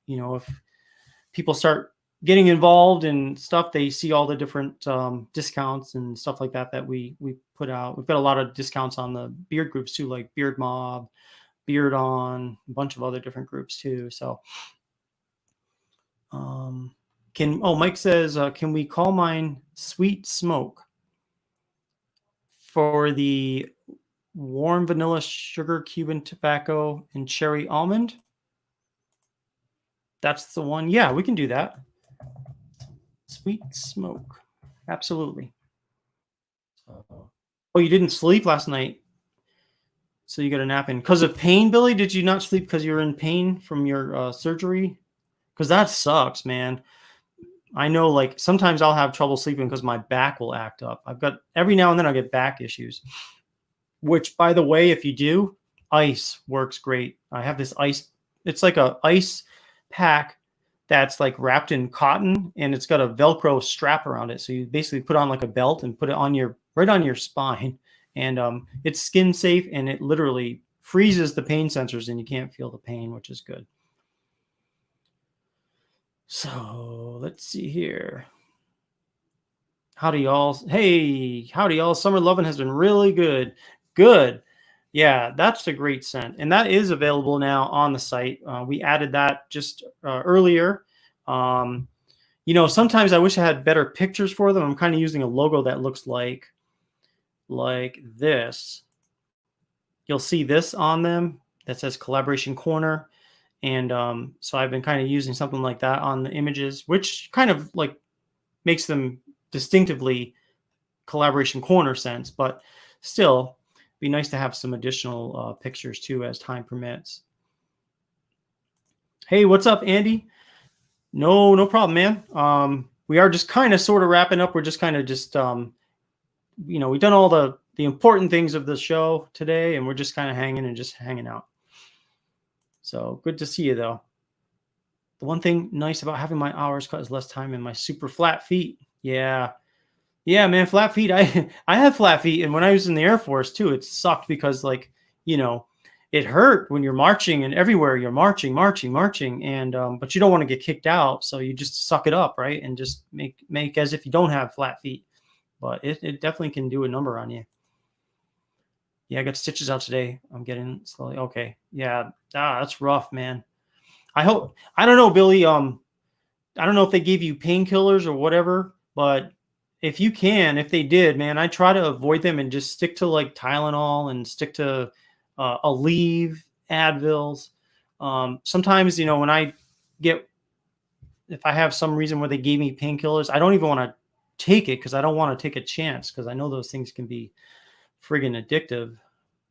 S1: if people start getting involved in stuff, they see all the different discounts and stuff like that we put out. We've got a lot of discounts on the beard groups too, like Beard Mob, Beard On, a bunch of other different groups too. So Mike says, can we call mine Sweet Smoke for the warm vanilla sugar, Cuban tobacco, and cherry almond? That's the one. Yeah, we can do that. Sweet Smoke. Absolutely. Oh, you didn't sleep last night, so you got a nap in because of pain, Billy? Did you not sleep because you were in pain from your surgery? Because that sucks, man. I know, like, sometimes I'll have trouble sleeping because my back will act up. Every now and then I'll get back issues, which, by the way, if you do, ice works great. I have this ice. It's like a ice pack that's like wrapped in cotton, and it's got a Velcro strap around it. So you basically put on like a belt and put it on right on your spine. And it's skin safe, and it literally freezes the pain sensors, and you can't feel the pain, which is good. So let's see here. Howdy y'all. Hey, howdy y'all. Summer loving has been really good. Good. Yeah, that's a great scent. And that is available now on the site. We added that just earlier. Um, sometimes I wish I had better pictures for them. I'm kind of using a logo that looks like this. You'll see this on them that says Collaboration Corner. And so I've been kind of using something like that on the images, which kind of like makes them distinctively Collaboration Corner sense, but still be nice to have some additional pictures too as time permits. Hey, what's up, Andy? No problem, man. We are just kind of sort of wrapping up. We're just kind of just we've done all the important things of the show today, and we're just kind of hanging out. So good to see you though. The one thing nice about having my hours cut is less time and my super flat feet. Yeah. Yeah, man, flat feet. I have flat feet, and when I was in the Air Force too, it sucked because you know, it hurt when you're marching and everywhere you're marching, and but you don't want to get kicked out, so you just suck it up, right, and just make as if you don't have flat feet. But it definitely can do a number on you. Yeah, I got stitches out today. I'm getting slowly. Okay, yeah, that's rough, man. I don't know, Billy. I don't know if they gave you painkillers or whatever, but if they did, man, I try to avoid them and just stick to like Tylenol and stick to Aleve, Advils. Sometimes, when if I have some reason where they gave me painkillers, I don't even want to take it because I don't want to take a chance because I know those things can be friggin' addictive.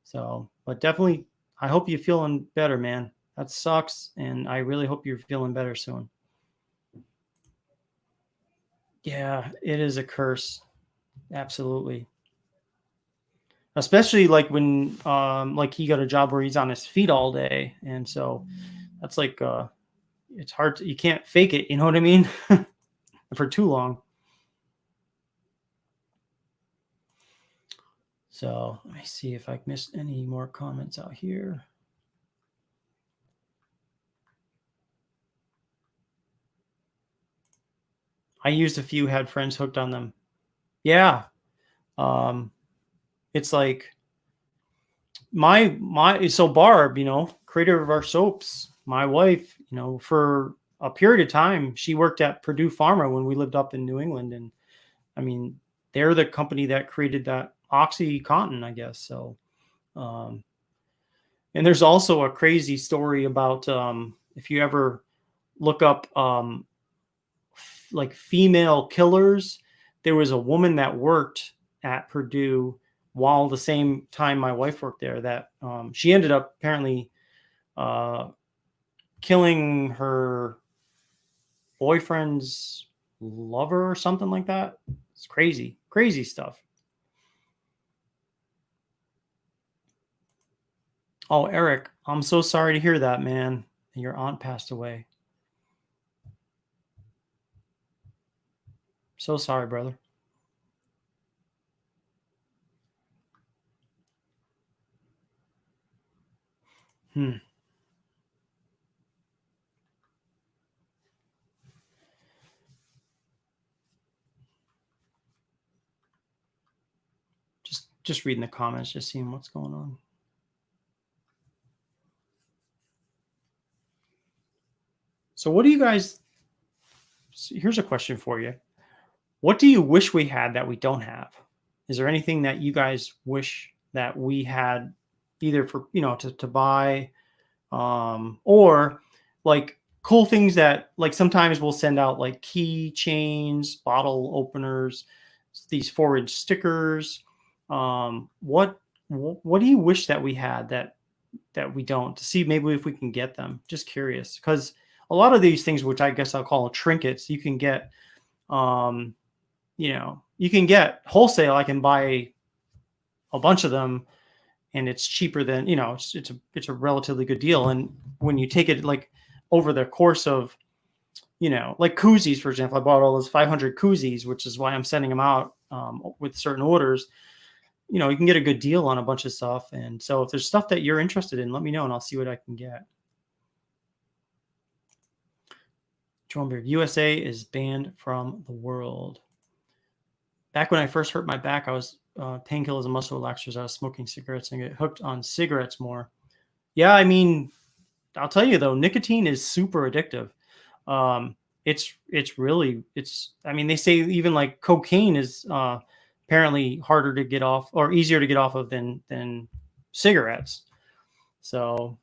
S1: So, but definitely, I hope you're feeling better, man. That sucks, and I really hope you're feeling better soon. Yeah, it is a curse. Absolutely. Especially like when like he got a job where he's on his feet all day. And so that's like it's hard you can't fake it, you know what I mean? For too long. So let me see if I missed any more comments out here. I used a few, had friends hooked on them. Yeah. Um it's like my so Barb, creator of our soaps, my wife, for a period of time, she worked at Purdue Pharma when we lived up in New England, and I mean, they're the company that created that OxyContin, I guess. So, um, and there's also a crazy story about if you ever look up like female killers, there was a woman that worked at Purdue while the same time my wife worked there that she ended up apparently uh, killing her boyfriend's lover or something like that. It's crazy stuff. Oh, Eric, I'm so sorry to hear that, man. Your aunt passed away. So sorry, brother. Hmm. Just reading the comments, just seeing what's going on. So what do you guys here's a question for you. What do you wish we had that we don't have? Is there anything that you guys wish that we had either for, to buy or like cool things that like sometimes we'll send out like key chains, bottle openers, these 4-inch stickers. What do you wish that we had that we don't, to see maybe if we can get them? Just curious, because a lot of these things, which I guess I'll call trinkets, you can get um you can get wholesale. I can buy a bunch of them and it's cheaper than, it's a relatively good deal. And when you take it like over the course of, like koozies, for example, I bought all those 500 koozies, which is why I'm sending them out with certain orders. You can get a good deal on a bunch of stuff. And so if there's stuff that you're interested in, let me know and I'll see what I can get. Drumbeard, USA is banned from the world. back when I first hurt my back, I was painkillers and muscle relaxers. I was smoking cigarettes and get hooked on cigarettes more. Yeah, I mean, I'll tell you though, nicotine is super addictive. Um, it's really it's. I mean, they say even like cocaine is apparently harder to get off or easier to get off of than cigarettes. So,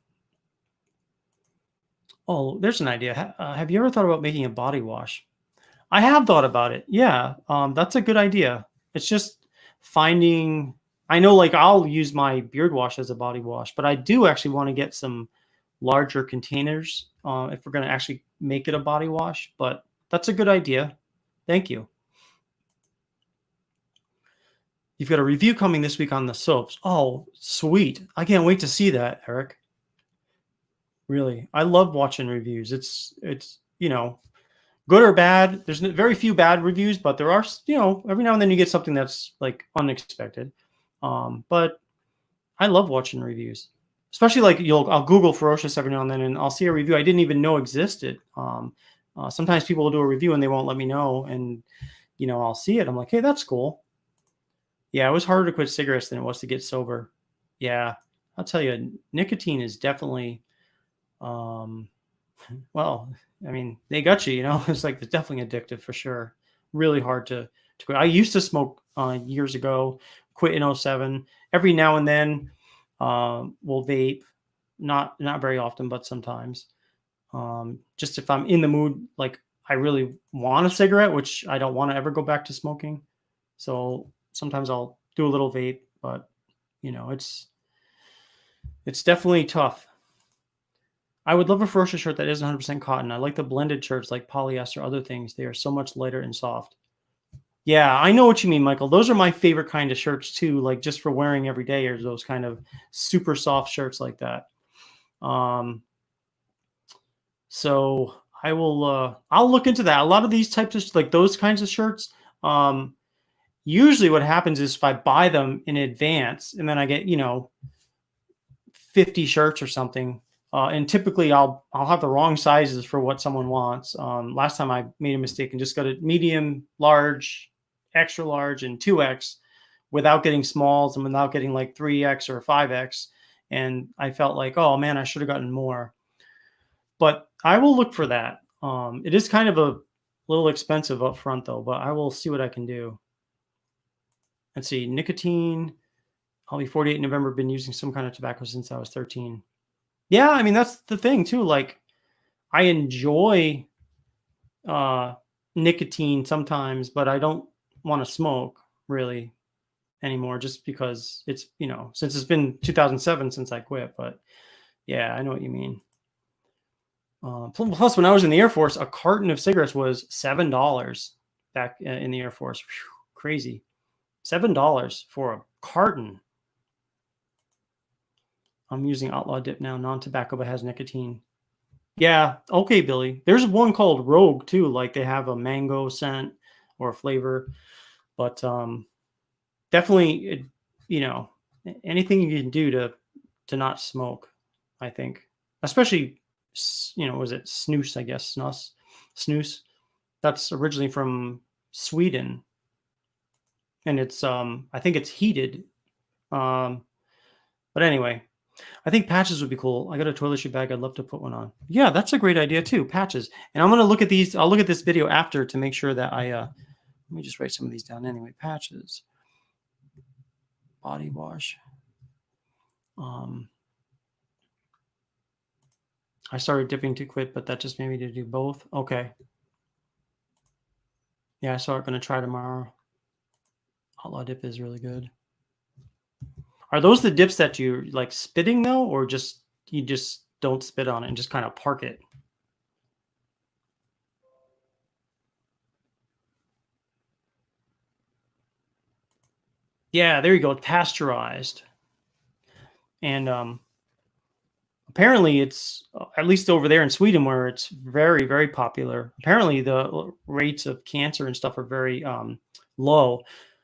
S1: oh, there's an idea. Have you ever thought about making a body wash? I have thought about it. Yeah, that's a good idea. It's just finding. I know, like I'll use my beard wash as a body wash, but I do actually want to get some larger containers if we're going to actually make it a body wash. But that's a good idea. Thank you. You've got a review coming this week on the soaps. Oh, sweet! I can't wait to see that, Eric. Really, I love watching reviews. It's good or bad. There's very few bad reviews, but there are, every now and then you get something that's like unexpected. But I love watching reviews, especially like I'll Google Ferocious every now and then, and I'll see a review I didn't even know existed. Sometimes people will do a review and they won't let me know, and I'll see it. I'm like, hey, that's cool. Yeah, it was harder to quit cigarettes than it was to get sober. Yeah, I'll tell you, nicotine is definitely, well, I mean, they got you, it's like it's definitely addictive for sure. Really hard to quit. I used to smoke years ago, quit in '07. Every now and then, we'll vape, not very often, but sometimes. Just if I'm in the mood, like I really want a cigarette, which I don't want to ever go back to smoking. So sometimes I'll do a little vape, but it's definitely tough. I would love a Ferocious shirt that isn't 100% cotton. I like the blended shirts like polyester, other things. They are so much lighter and soft. Yeah, I know what you mean, Michael. Those are my favorite kind of shirts too, like just for wearing every day, or those kind of super soft shirts like that. So I'll look into that. A lot of these types of like those kinds of shirts, usually what happens is if I buy them in advance and then I get, 50 shirts or something, and typically I'll have the wrong sizes for what someone wants. Last time I made a mistake and just got a medium, large, extra large, and 2X without getting smalls and without getting like 3X or 5X. And I felt like, oh man, I should have gotten more. But I will look for that. It is kind of a little expensive up front though, but I will see what I can do. Let's see, nicotine. I'll be 48 in November. Been using some kind of tobacco since I was 13. Yeah, I mean, that's the thing too. Like, I enjoy nicotine sometimes, but I don't want to smoke really anymore just because it's, since it's been 2007 since I quit. But yeah, I know what you mean. Plus, when I was in the Air Force, a carton of cigarettes was $7 back in the Air Force. Whew, crazy. $7 for a carton. I'm using Outlaw Dip now, non-tobacco, but has nicotine. Yeah, okay, Billy. There's one called Rogue too. Like they have a mango scent or a flavor, but definitely, anything you can do to not smoke. I think, especially, was it snus? I guess snus. That's originally from Sweden, and it's I think it's heated. But anyway. I think patches would be cool. I got a toiletry bag. I'd love to put one on. Yeah, that's a great idea too. Patches. And I'm going to look at these. I'll look at this video after to make sure that let me just write some of these down anyway. Patches. Body wash. I started dipping to quit, but that just made me to do both. Okay. Yeah, so I'm going to try tomorrow. Outlaw Dip is really good. Are those the dips that you like spitting though, or you just don't spit on it and just kind of park it? Yeah, there you go. Pasteurized. And apparently it's, at least over there in Sweden where it's very, very popular. Apparently the rates of cancer and stuff are very low.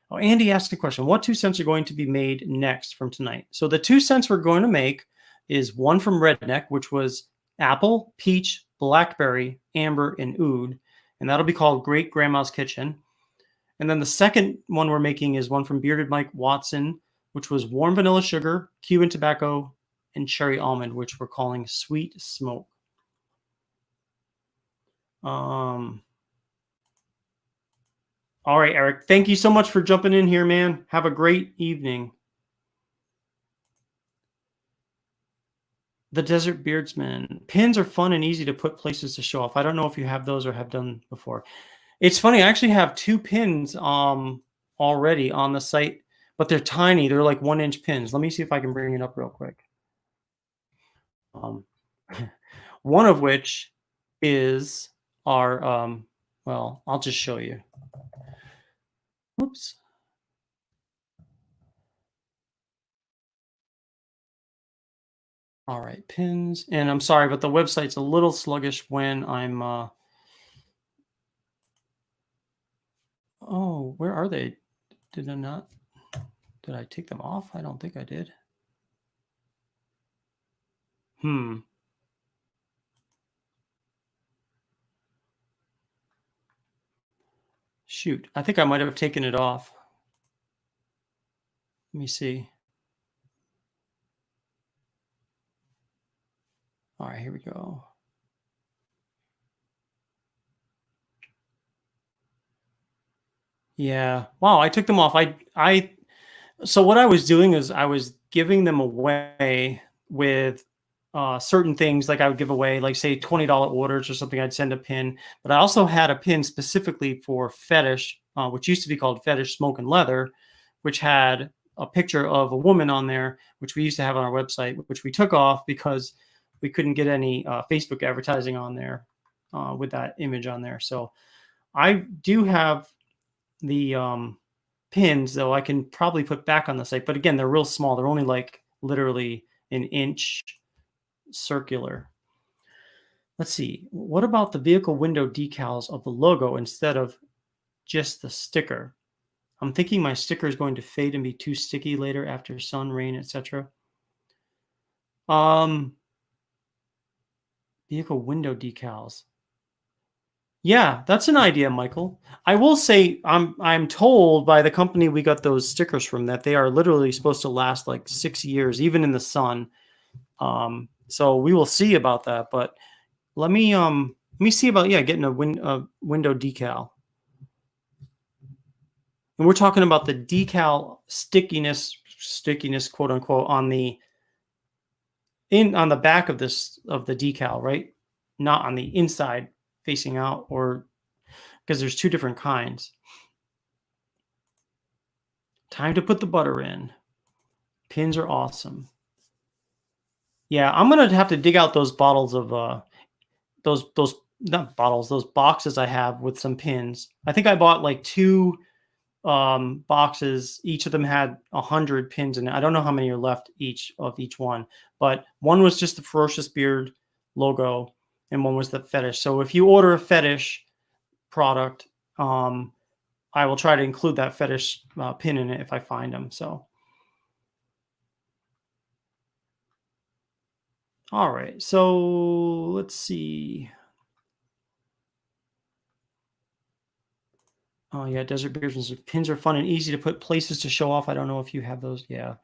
S1: Oh, Andy asked a question. What 2 cents are going to be made next from tonight? So the 2 cents we're going to make is one from Redneck, which was apple, peach, blackberry, amber, and oud. And that'll be called Great Grandma's Kitchen. And then the second one we're making is one from Bearded Mike Watson, which was warm vanilla sugar, Cuban tobacco, and cherry almond, which we're calling Sweet Smoke. All right, Eric. Thank you so much for jumping in here, man. Have a great evening. The Desert Beardsman. Pins are fun and easy to put places to show off. I don't know if you have those or have done before. It's funny. I actually have 2 pins already on the site, but they're tiny. They're like 1-inch pins. Let me see if I can bring it up real quick. Um, one of which is our well, I'll just show you. Oops. All right, pins. And I'm sorry, but the website's a little sluggish when I'm oh, where are they? Did I take them off? I don't think I did. Shoot, I think I might have taken it off. Let me see. All right, here we go. Yeah. Wow, I took them off. So what I was doing is I was giving them away with certain things. Like I would give away, like say $20 orders or something. I'd send a pin, but I also had a pin specifically for fetish, which used to be called Fetish Smoke and Leather, which had a picture of a woman on there, which we used to have on our website, which we took off because we couldn't get any Facebook advertising on there with that image on there. So I do have the pins, though I can probably put back on the site. But again, they're real small. They're only like literally an inch circular. Let's see. What about the vehicle window decals of the logo instead of just the sticker? I'm thinking my sticker is going to fade and be too sticky later after sun, rain, etc. Vehicle window decals. Yeah, that's an idea, Michael. I will say I'm told by the company we got those stickers from that they are literally supposed to last like 6 years, even in the sun. So we will see about that. But let me see about getting a window decal. And we're talking about the decal stickiness quote unquote on the back of the decal, right? Not on the inside facing out, or because there's 2 different kinds. Time to put the butter in. Pins are awesome. Yeah, I'm gonna have to dig out those bottles of those not bottles, those boxes I have with some pins. I think I bought like 2 boxes. Each of them had 100 pins in it. I don't know how many are left each one, but one was just the Ferocious Beard logo and one was the fetish. So if you order a fetish product, I will try to include that fetish pin in it if I find them. So, all right. So let's see. Oh yeah, Desert Beards pins are fun and easy to put places to show off. I don't know if you have those. Yeah.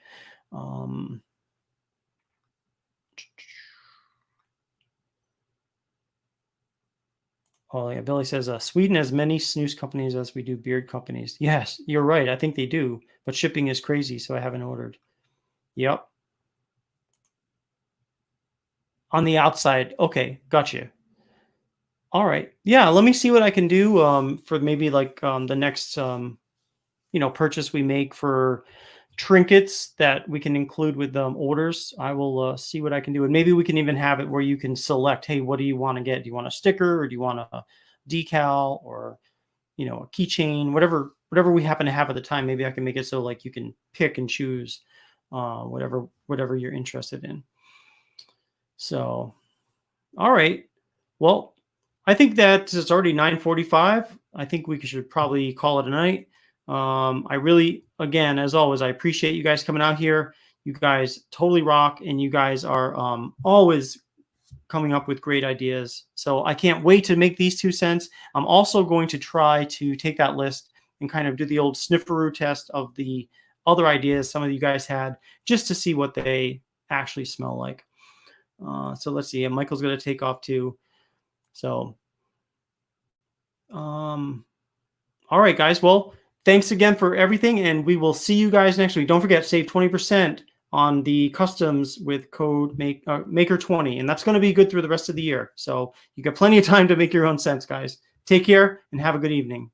S1: Oh yeah, Billy says Sweden has many snooze companies as we do beard companies. Yes, you're right. I think they do, but shipping is crazy, so I haven't ordered. Yep. On the outside. Okay, gotcha. All right. Yeah, let me see what I can do for maybe like the next purchase we make for trinkets that we can include with orders. I will see what I can do, and maybe we can even have it where you can select, hey, what do you want to get? Do you want a sticker, or do you want a decal, or a keychain, whatever we happen to have at the time. Maybe I can make it so like you can pick and choose whatever you're interested in. So, all right. Well, I think that it's already 9:45. I think we should probably call it a night. I really, again, as always, I appreciate you guys coming out here. You guys totally rock, and you guys are always coming up with great ideas. So I can't wait to make these 2 cents. I'm also going to try to take that list and kind of do the old snifferoo test of the other ideas some of you guys had, just to see what they actually smell like. So let's see. And Michael's going to take off too. So, all right, guys. Well, thanks again for everything, and we will see you guys next week. Don't forget, save 20% on the customs with code Maker20, and that's going to be good through the rest of the year. So you got plenty of time to make your own scents, guys. Take care and have a good evening.